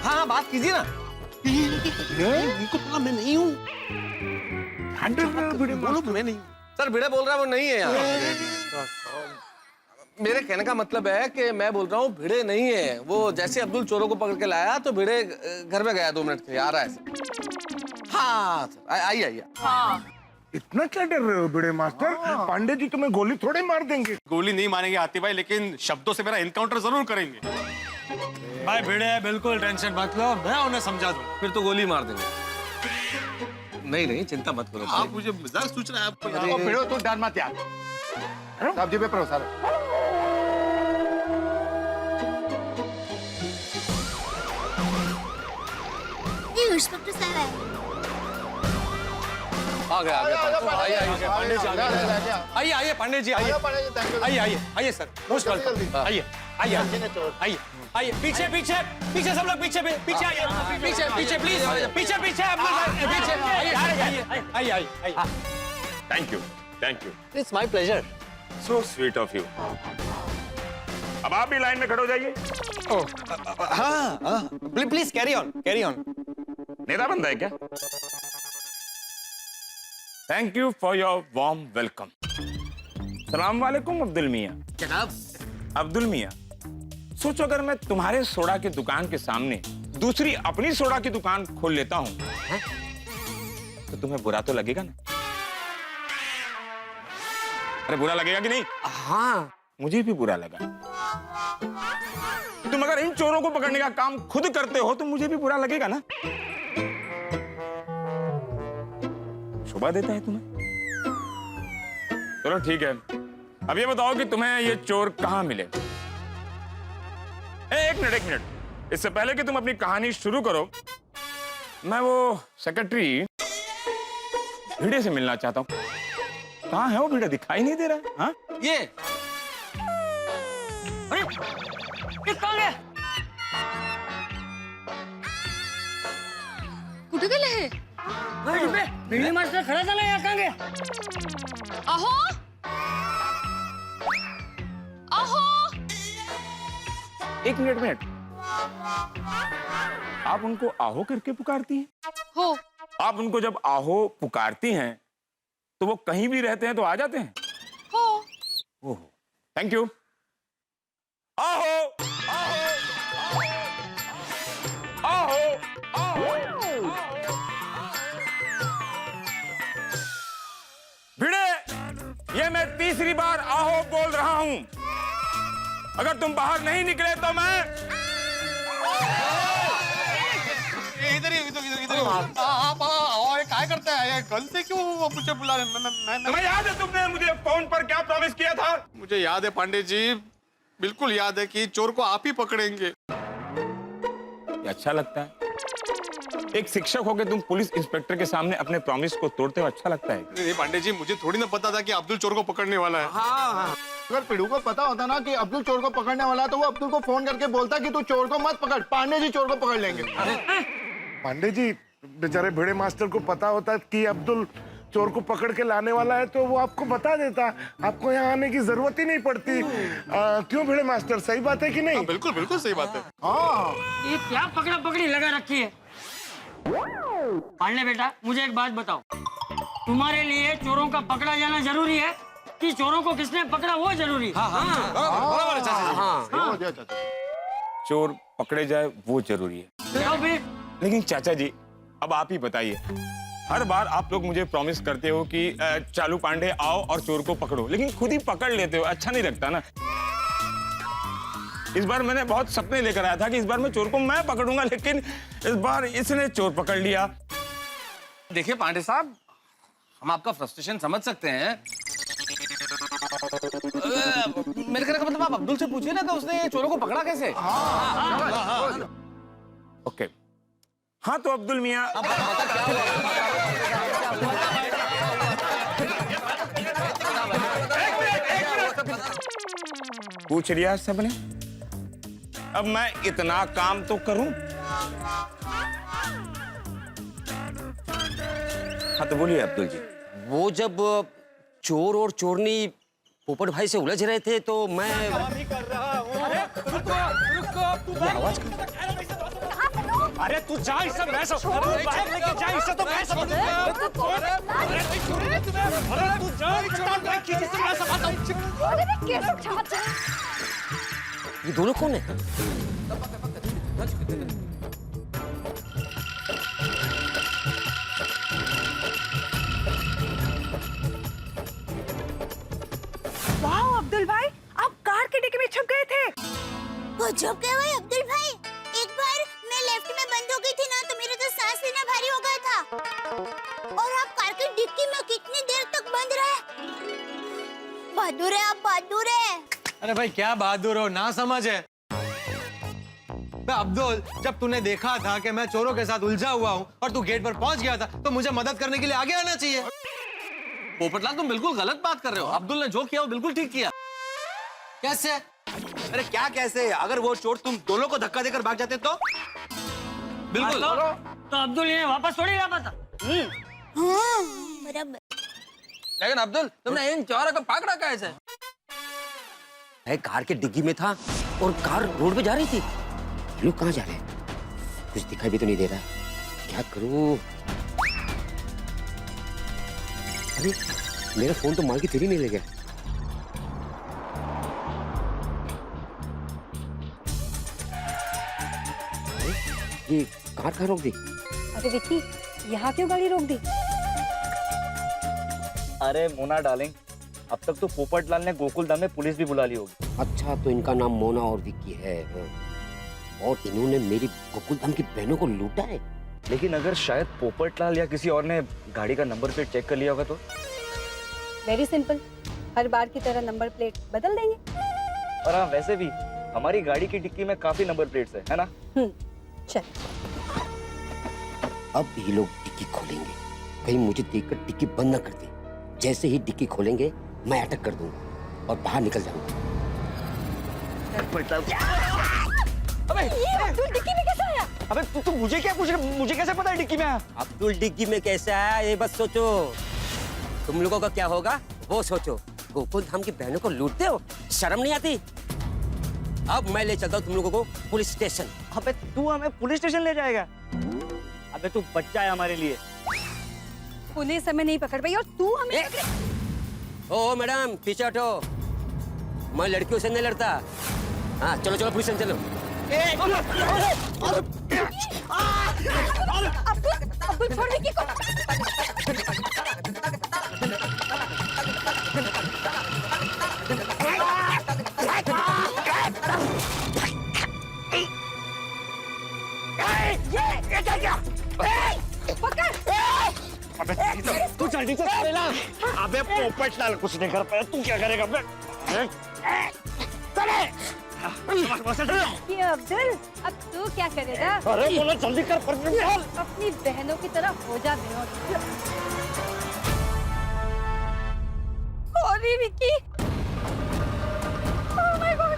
हाँ बात कीजिए ना। उनको पता मैं नहीं हूँ। बोलो मैं नहीं। सर भिड़े बोल रहा है वो नहीं है यहाँ। मेरे कहने का मतलब है कि मैं बोल रहा हूँ भिड़े नहीं है वो। जैसे अब्दुल चोरों को पकड़ के लाया तो भिड़े घर में गया 2 मिनट के लिए, आ रहा है। हाँ आइए। इतना क्या डर रहे हो बड़े मास्टर? पांडे जी तुम्हें गोली थोड़े मार देंगे। गोली नहीं मारेंगे आती भाई, लेकिन शब्दों से मेरा इनकाउंटर जरूर करेंगे। भाई भिड़े बिल्कुल टेंशन मत लो, मैं उन्हें समझा दूँ। फिर तो गोली मार देंगे। नहीं चिंता मत करो। आप मुझे मजाक सोच रहे हैं आपको। भिड़ो तो डर मत यार, आप जी पे भरोसा रखो। ये इंस्पेक्टर साहब है। आ गया आइए पांडे जी आइए सर, मोस्ट वेलकम। आइए पीछे सब लोग पीछे आइए प्लीज, पीछे आइए। Thank you it's my pleasure. So sweet of you. अब आप भी लाइन में खड़े हो जाइए। हाँ प्लीज कैरी ऑन। नेता बंदा है क्या? Thank you for your warm welcome. सलाम वालेकुम अब्दुल मियाँ। जनाब। अब्दुल मियाँ, सोचो अगर मैं तुम्हारे सोडा की दुकान के सामने दूसरी अपनी सोडा की दुकान खोल लेता हूँ तो तुम्हें बुरा तो लगेगा ना? अरे बुरा लगेगा कि नहीं? हाँ मुझे भी बुरा लगा। तुम अगर इन चोरों को पकड़ने का काम खुद करते हो तो मुझे भी बुरा लगेगा ना? शोभा देता है तुम्हें? चलो ठीक है, अब ये बताओ कि तुम्हें ये चोर कहां मिले? एक मिनट, इससे पहले कि तुम अपनी कहानी शुरू करो, मैं वो सेक्रेटरी भिड़े से मिलना चाहता हूँ। कहाँ है वो भिड़ा? दिखाई नहीं दे रहा है। हाँ? ये अरे ये कहाँ गया? कुठे गेले हे? बिल्ली मास्टर खड़ा था ना, यहाँ कहाँ गया? अहो अहो एक मिनट। आप उनको आहो करके पुकारती हैं? हो आप उनको जब आहो पुकारती हैं तो वो कहीं भी रहते हैं तो आ जाते हैं? हो ओह, थैंक यू। आहो आहो आहो आहो। भिड़े, ये मैं तीसरी बार आहो बोल रहा हूं। अगर तुम बाहर नहीं निकले तो मैं इधर आप क्या करते हैं? गल से क्यों मुझे बुला रहे? तुम्हें याद है तुमने मुझे फोन पर क्या प्रॉमिस किया था? मुझे याद है पांडे जी, बिल्कुल याद है कि चोर को आप ही पकड़ेंगे। ये अच्छा लगता है? एक शिक्षक होकर तुम पुलिस इंस्पेक्टर के सामने अपने प्रॉमिस को तोड़ते हो, अच्छा लगता है? नहीं पांडे जी, मुझे थोड़ी ना पता था कि अब्दुल चोर को पकड़ने वाला है। अगर पिड़ू को पता होता ना कि अब्दुल चोर को पकड़ने वाला है तो वो अब्दुल को फोन करके बोलता कि तू चोर को मत पकड़, पांडे जी चोर को पकड़ लेंगे। पांडे जी, बेचारे भिड़े मास्टर को पता होता कि अब्दुल चोर को पकड़ के लाने वाला है तो वो आपको बता देता, आपको यहाँ आने की जरूरत ही नहीं पड़ती। क्यों भिड़े मास्टर, सही बात है कि नहीं? बिल्कुल बिल्कुल सही बात है। ये क्या पकड़ा पकड़ी लगा रखी है? पांडे बेटा, मुझे एक बात बताओ, तुम्हारे लिए चोरों का पकड़ा जाना जरूरी है कि चोरों को किसने पकड़ा वो जरूरी? चोर पकड़े जाए वो जरूरी है। तो फिर लेकिन चाचा जी, अब आप ही बताइए, हर बार आप लोग मुझे प्रॉमिस करते हो कि चालू पांडे आओ और चोर को पकड़ो, लेकिन खुद ही पकड़ लेते हो, अच्छा नहीं लगता ना। इस बार मैंने बहुत सपने लेकर आया था कि इस बार मैं चोर को मैं पकड़ूंगा, लेकिन इस बार इसने चोर पकड़ लिया। देखिए पांडे साहब, हम आपका फ्रस्ट्रेशन समझ सकते हैं। मेरे कहने का मतलब आप अब्दुल से पूछिए ना कि उसने चोरों को पकड़ा कैसे। ओके, हाँ तो अब्दुल मियाँ, पूछ लिया सबने, अब मैं इतना काम तो करूं। हाँ तो बोलिए अब्दुल जी। वो जब चोर और चोरनी पोपट भाई से उलझ रहे थे तो मैं अरे तू जा, इससे मैं सब बाहर लेके जा, इससे तो मैं सब अरे तू जा, इससे मैं सब। ये दोनों कौन है? वाह अब्दुल भाई, आप कार के डिक्की में छुप गए थे। गजब क्या भाई अब्दुल भाई, एक बार मैं लेफ्ट में बंद हो गई थी ना तो मेरा तो सांस लेना भारी हो गया था। और आप कार की डिक्की में कितनी देर तक बंद रहे? बहादुर है आप, बहादुर है। अरे भाई क्या बहादुर हो, ना समझ है। अब्दुल, जब तूने देखा था कि मैं चोरों के साथ उलझा हुआ हूँ और तू गेट पर पहुंच गया था तो मुझे मदद करने के लिए आगे आना चाहिए। पोपटलाल, तुम बिल्कुल गलत बात कर रहे हो। अब्दुल ने जो किया वो बिल्कुल ठीक किया। कैसे? अरे क्या कैसे? अगर वो चोर तुम दोनों को धक्का देकर भाग जाते तो? बिल्कुल। तो अब्दुल इन्हें वापस थोड़ी ला पाता। बराबर। लेकिन अब्दुल, तुमने इन चोरों को पकड़ा कैसे? मैं कार के डिग्गी में था और कार रोड पे जा रही थी। लोग कहाँ जा रहे हैं? कुछ दिखाई भी तो नहीं दे रहा। क्या करूं? अरे मेरा फोन तो माल की चोरी नहीं ले गया। ये कार कहाँ रोक दी? अरे विक्की, यहाँ क्यों गाड़ी रोक दी? अरे मोना डार्लिंग, अब तक तो पोपटलाल ने गोकुल धाम में पुलिस भी बुला ली होगी। अच्छा, तो इनका नाम मोना और विक्की है। और इन्होंने मेरी गोकुल धाम की बहनों को लूटा है। लेकिन अगर शायद पोपटलाल या किसी और ने गाड़ी का नंबर प्लेट चेक कर लिया होगा तो? वेरी सिंपल, हर बार की तरह नंबर प्लेट बदल देंगे। और हाँ, वैसे भी हमारी गाड़ी की डिक्की में काफी नंबर प्लेट्स है ना? चल। अब ये लोग डिक्की खोलेंगे कहीं मुझे देखकर डिक्की बंद न कर दे। जैसे ही डिक्की खोलेंगे मैं अटक कर दूंगा और बाहर निकल जाऊंगा। अबे ये अब्दुल डिक्की में कैसे आया? अबे तू मुझे क्या पूछ रहा? मुझे कैसे पता है डिक्की में? अब्दुल डिग्गी में कैसे आया ये बस सोचो। तुम लोगों का क्या होगा वो सोचो। गोकुल धाम की बहनों को लूटते हो, शर्म नहीं आती? अब मैं ले चलता हूँ तुम लोगों को पुलिस स्टेशन। अबे तू हमें पुलिस स्टेशन ले जाएगा? अबे तू बच्चा है हमारे लिए। पुलिस हमें नहीं पकड़ पाई और तू हमें ओ मैडम पीछे हटो, मैं लड़कियों से नहीं लड़ता। हाँ चलो चलो पुलिस स्टेशन चलो। अब्दुल छोड़ विक्की को। तू जल्दी से चला। अबे पोपट लाल कुछ नहीं कर पाया, तू क्या करेगा? ये अब्दुल अब तू क्या करेगा? अरे बोलो जल्दी कर। अपनी बहनों की तरह हो जा बेहोश। Sorry Vicky. Oh my God.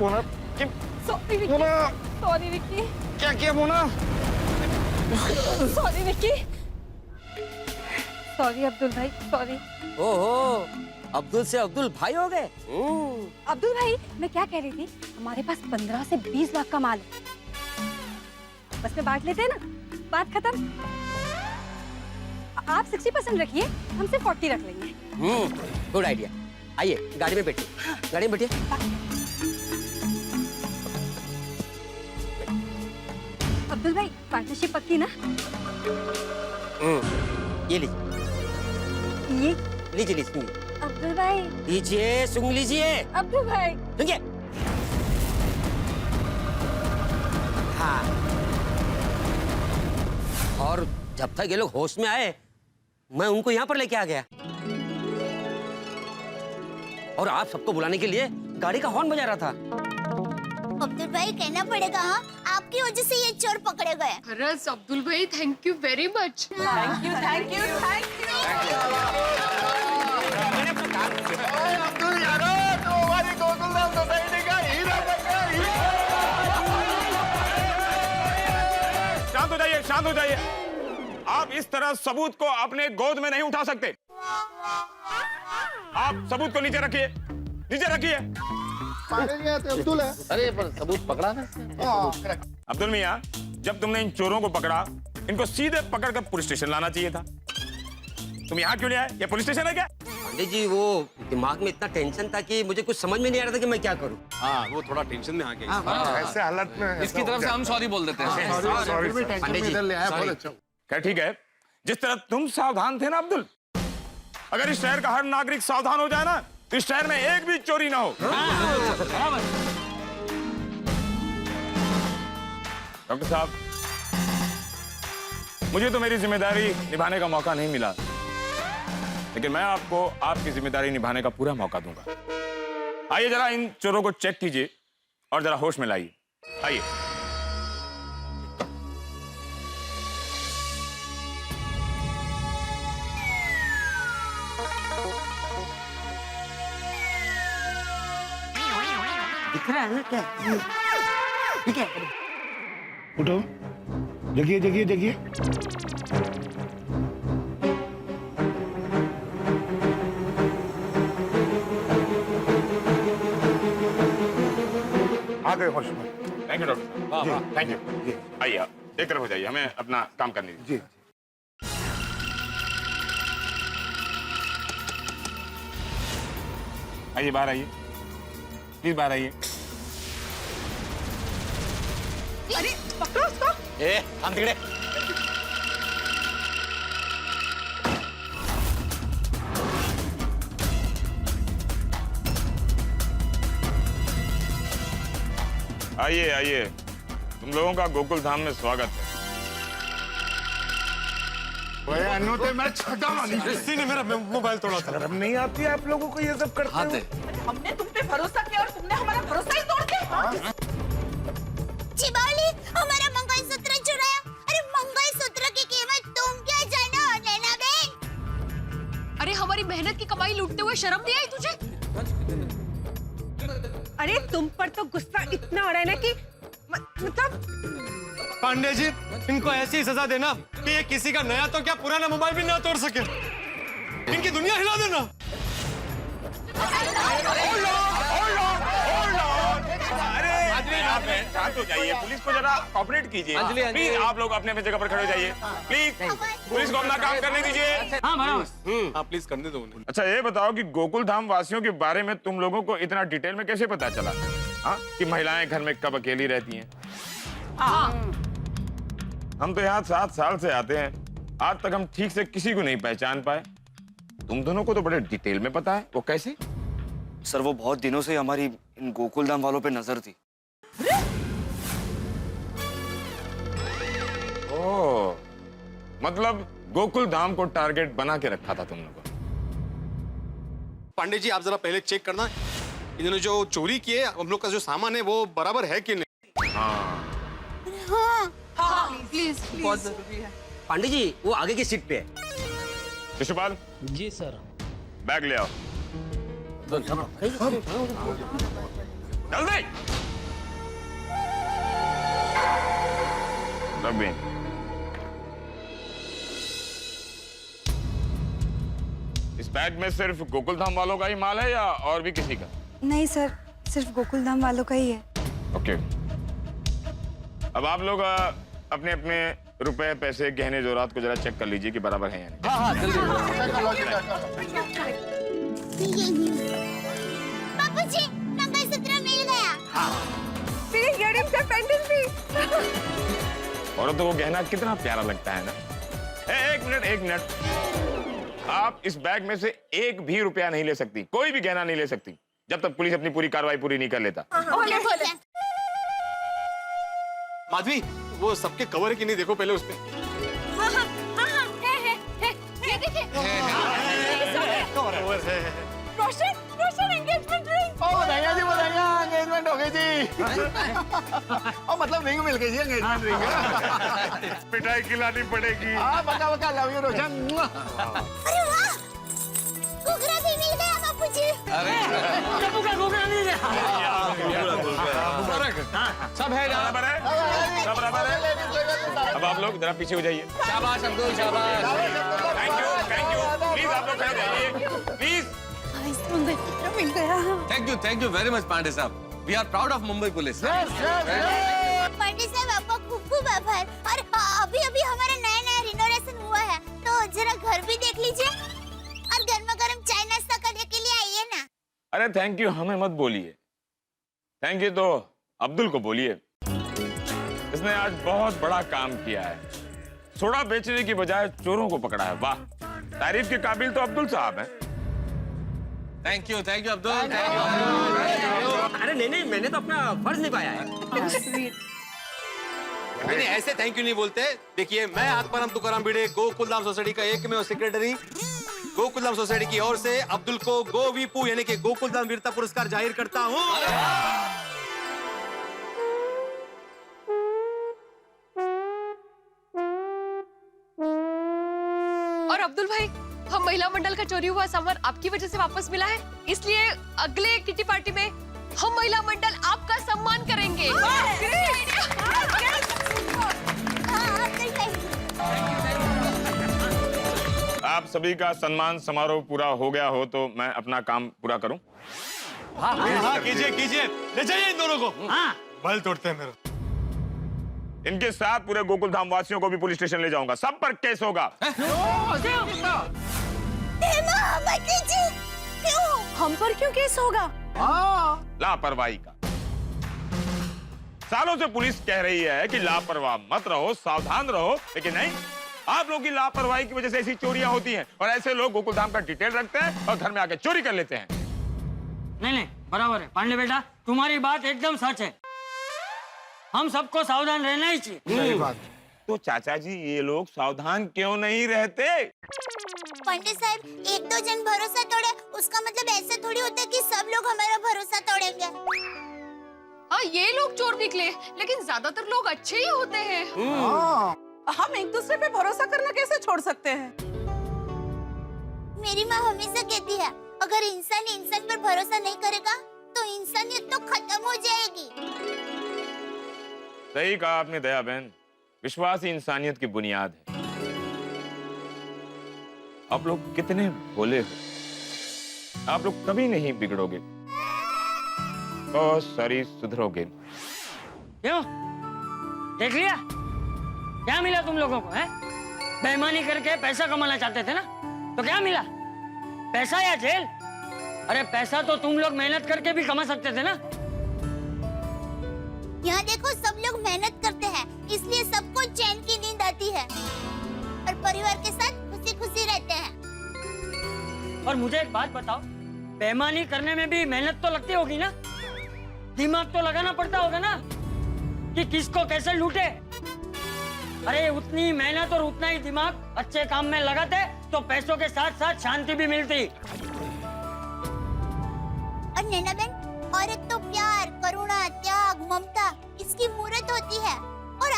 Mona sorry Vicky. Sorry Vicky. क्या किया मोना? सॉरी विक्की। सॉरी अब्दुल भाई, सॉरी। ओहो, अब्दुल से अब्दुल भाई हो गए। अब्दुल भाई मैं क्या कह रही थी, हमारे पास 15 से 20 लाख का माल है, बस में बांट लेते हैं ना, बात खत्म। आप 60% रखिए, हम सिर्फ 40 रख लेंगे। Good idea. आइए गाड़ी में बैठिए, गाड़ी में बैठिए। अब्दुल भाई पार्टनरशिप पक्की ना? ये लीजिए, ये लीजिए लीजिए अब्दुल भाई। लीजिए, सुन लीजिए। अब्दुल भाई सुनिए। हाँ, और जब तक ये लोग होश में आए मैं उनको यहाँ पर लेके आ गया और आप सबको बुलाने के लिए गाड़ी का हॉर्न बजा रहा था। अब्दुल भाई कहना पड़ेगा, हाँ आपकी वजह से ये चोर पकड़े गए। हरस अब्दुल भाई thank you very much. Thank you thank you thank you. Abdul यारो तो हमारी गोकुल धाम सोसाइटी का हीरा बन गया। शांत हो जाइए, शांत हो जाइए। आप इस तरह सबूत को अपने गोद में नहीं उठा सकते। आप सबूत को नीचे रखिए, नीचे रखिए। अब्दुल है। अरे पर सबूत पकड़ा ना। अब्दुल मियाँ, जब तुमने इन चोरों को पकड़ा, इनको सीधे पकड़कर पुलिस स्टेशन लाना चाहिए था। तुम यहाँ क्यों नहीं आए? ये पुलिस स्टेशन है क्या? पांडे जी वो दिमाग में इतना टेंशन था कि मुझे कुछ समझ में नहीं आ रहा था कि मैं क्या करूं। हाँ वो थोड़ा टेंशन में आ गया। ऐसे हालत में इसकी तरफ से हम सॉरी बोल देते हैं। पांडे जी क्या ठीक है? जिस तरह तुम सावधान थे ना अब्दुल, अगर इस शहर का हर नागरिक सावधान हो जाए ना, तो इस शहर में एक भी चोरी ना हो। डॉक्टर साहब, मुझे तो मेरी जिम्मेदारी निभाने का मौका नहीं मिला, लेकिन मैं आपको आपकी जिम्मेदारी निभाने का पूरा मौका दूंगा। आइए जरा इन चोरों को चेक कीजिए और जरा होश में लाइए। आइए। दिख रहा है ना क्या? ठीक है। उठो, जगिए जगिए जगिए। आ गए होश में। थैंक यू डॉक्टर साहब, थैंक यू। आइए आप एक तरफ हो जाइए, हमें अपना काम करने दीजिए। जी। आइए बाहर आइए, प्लीज बाहर आइए। अरे पकड़ो उसको। हम तिकड़े। आइए आइए, तुम लोगों का गोकुल धाम में स्वागत है। मैं छठा मानी। इसी ने मेरा मोबाइल तोड़ा था। शर्म नहीं आती आप लोगों को ये सब करते हो? हमने तुम पे भरोसा किया और तुमने हमारा भरोसा ही तोड़ दिया। चिबाली हमारा मंगलसूत्र चुराया। अरे मंगलसूत्र की कीमत मेहनत की कमाई लूटते हुए शर्म नहीं आई तुझे? अरे तुम पर तो गुस्सा इतना आ रहा है ना कि मतलब पांडे जी, इनको ऐसी सजा देना कि ये किसी का नया तो क्या पुराना मोबाइल भी ना तोड़ सके। इनकी दुनिया हिला देना। अरे शांत हो जाइए, पुलिस को जरा कोऑपरेट कीजिए। अंजलि, प्लीज आप लोग अपने अपने जगह पर खड़े हो जाइए। प्लीज पुलिस को अपना काम करने दीजिए। हाँ प्लीज करने दो उन्हें। अच्छा ये बताओ कि गोकुल धाम वासियों के बारे में तुम लोगों को इतना डिटेल में कैसे पता चला? हाँ, कि महिलाएं घर में कब अकेली रहती हैं? हम तो यहाँ 7 साल से आते हैं, आज तक हम ठीक से किसी को नहीं पहचान पाए। तुम दोनों को तो बड़े डिटेल में पता है, वो कैसे? सर वो बहुत दिनों से हमारी इन गोकुल धाम वालों पे नजर थी। ओह, मतलब गोकुल धाम को टारगेट बना के रखा था तुम लोगों ने। पांडे जी आप जरा पहले चेक करना, इन्होंने जो चोरी किए हम लोग का जो सामान है वो बराबर है कि नहीं। प्लीज बहुत जरूरी है। पांडे जी वो आगे की सीट पे है। शिशुपाल जी सर। बैग ले आओ जल्दी। रबीन, इस बैग में सिर्फ गोकुल धाम वालों का ही माल है या और भी किसी का? नहीं सर, सिर्फ गोकुल धाम वालों का ही है। ओके, अब आप लोग अपने अपने रुपए पैसे गहने जोरात को जरा चेक कर लीजिए कि बराबर है या नहीं। हाँ, बापूजी, मंगलसूत्र मिल गया। मेरे इयररिंग्स और पेंडेंट भी। और तो वो गहना कितना प्यारा लगता है ना। एक मिनट, आप इस बैग में से एक भी रुपया नहीं ले सकती, कोई भी गहना नहीं ले सकती जब तक पुलिस अपनी पूरी कार्रवाई पूरी नहीं कर लेता। माधवी वो सबके कवर है कि नहीं देखो पहले उसपे। कवर है। रोशन एंगेजमेंट रिंग। ओ बधाइयाँ जी, बधाइयाँ, एंगेजमेंट हो गई जी। ओ मतलब रिंग मिल गई जी, एंगेजमेंट रिंग। पिटाई खिलानी पड़ेगी। हाँ बका बका, लव यू रोशन। अरे वाह, घुघरा भी मिल गया बापूजी। सब है बराबर है, सब बराबर है। अब आप लोग जरा पीछे हो जाइए। शाबाश अब्दुल, शाबाश। Thank you. प्लीज आप लोग खड़े हो जाइए, प्लीज। मंगलसूत्र मिल गया। Thank you very much Pandey sahab. We are proud of Mumbai police. Pandey sahab आपका खूब खूब आभार। और अभी अभी हमारा नया नया रिनोवेशन हुआ है, तो जरा घर भी देख लीजिए और गर्मा गर्म चाय नाश्ता करने के लिए आइए ना। अरे थैंक यू हमें मत बोलिए, थैंक यू तो अब्दुल को बोलिए। इसने आज बहुत बड़ा काम किया है, सोडा बेचने की बजाय चोरों को पकड़ा है। वाह, तारीफ के काबिल तो अब्दुल साहब हैं। Thank you Abdul. अरे नहीं, मैंने तो अपना फर्ज निभाया है। नहीं ऐसे थैंक यू नहीं बोलते। देखिए मैं आत्माराम तुकाराम भिड़े गोकुलधाम सोसाइटी का एकमेव सेक्रेटरी गोकुलधाम सोसाइटी की ओर से अब्दुल को गो वीपू यानी कि गोकुलधाम वीरता पुरस्कार जाहिर करता हूँ। और अब्दुल भाई, हम महिला मंडल का चोरी हुआ सामान आपकी वजह से वापस मिला है, इसलिए अगले किटी पार्टी में हम महिला मंडल आपका सम्मान करेंगे। आप सभी का सम्मान समारोह पूरा हो गया हो तो मैं अपना काम पूरा करूं? हाँ कीजिए, ले जाइए इन दोनों को। हाँ बल तोड़ते हैं मेरा। इनके साथ पूरे गोकुल धाम वासियों को भी पुलिस स्टेशन ले जाऊंगा, सब पर केस होगा। क्यों? हम पर क्यों केस होगा? लापरवाही का। सालों से पुलिस कह रही है कि लापरवाह मत रहो, सावधान रहो, लेकिन नहीं, आप लोगों की लापरवाही की वजह से ऐसी चोरियां होती हैं और ऐसे लोग गोकुल धाम का डिटेल रखते हैं और घर में आके चोरी कर लेते हैं। नहीं बराबर है पांडे बेटा, तुम्हारी बात एकदम सच है। हम सबको सावधान रहना ही चाहिए। सही बात। तो चाचा जी ये लोग सावधान क्यों नहीं रहते? पांडे साहब, एक दो जन भरोसा तोड़े उसका मतलब ऐसा थोड़ी होता है कि सब लोग हमारा भरोसा तोड़ेंगे। हाँ ये लोग चोर निकले, लेकिन ज्यादातर लोग अच्छे ही होते हैं। हम एक दूसरे पे भरोसा करना कैसे छोड़ सकते हैं? मेरी माँ हमेशा कहती है अगर इंसान इंसान पर भरोसा नहीं करेगा तो इंसानियत तो खत्म हो जाएगी। सही कहा आपने दया बहन, विश्वास ही इंसानियत की बुनियाद है। आप लोग कितने भोले हो, आप लोग कभी नहीं बिगड़ोगे, बहुत सारी सुधरोगे। क्यों? देख लिया क्या मिला तुम लोगों को, है? बेईमानी करके पैसा कमाना चाहते थे ना, तो क्या मिला? पैसा या जेल? अरे पैसा तो तुम लोग मेहनत करके भी कमा सकते थे ना। यहाँ देखो, सब लोग मेहनत करते हैं, इसलिए सबको चैन की नींद आती है और परिवार के साथ खुशी खुशी रहते हैं। और मुझे एक बात बताओ, बेईमानी करने में भी मेहनत तो लगती होगी ना, दिमाग तो लगाना पड़ता होगा ना कि किसको कैसे लूटे। अरे उतनी मेहनत और उतना ही दिमाग अच्छे काम में लगाते तो पैसों के साथ साथ शांति भी मिलती। और नैना बहन, औरत तो प्यार, करुणा, त्याग, ममता इसकी मूर्त होती है। और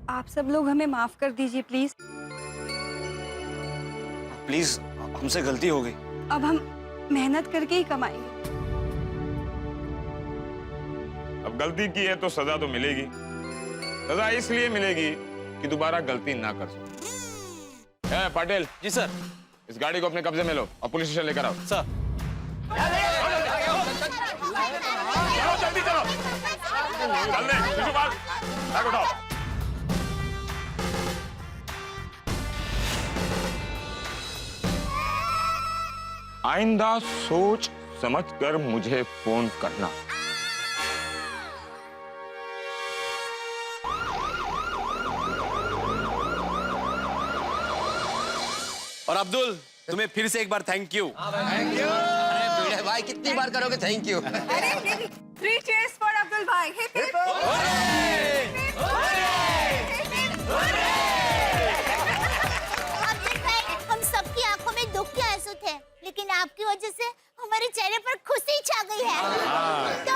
आप सब लोग हमें माफ कर दीजिए प्लीज। प्लीज, हमसे गलती हो गई। अब हम मेहनत करके ही कमाएंगे। अब गलती की है तो सजा तो मिलेगी। सजा इसलिए मिलेगी कि दोबारा गलती ना कर सको। पाटिल जी सर। इस गाड़ी को अपने कब्जे में लो और पुलिस स्टेशन लेकर आओ। सर। चलो जल्दी चलो, चल दे, शिशुपाल, बैग उठाओ। आइंदा सोच समझकर मुझे फोन करना। और अब्दुल, तुम्हें फिर से एक बार थैंक यू। Thank you. अरे भिड़े भाई, कितनी बार करोगे थैंक यू? अरे 3 cheers for अब्दुल भाई। Hip hip. अब्दुल भाई, हम सबकी आंखों में दुख के आंसू थे, लेकिन आपकी वजह से हमारे चेहरे पर खुशी छा गई है। तो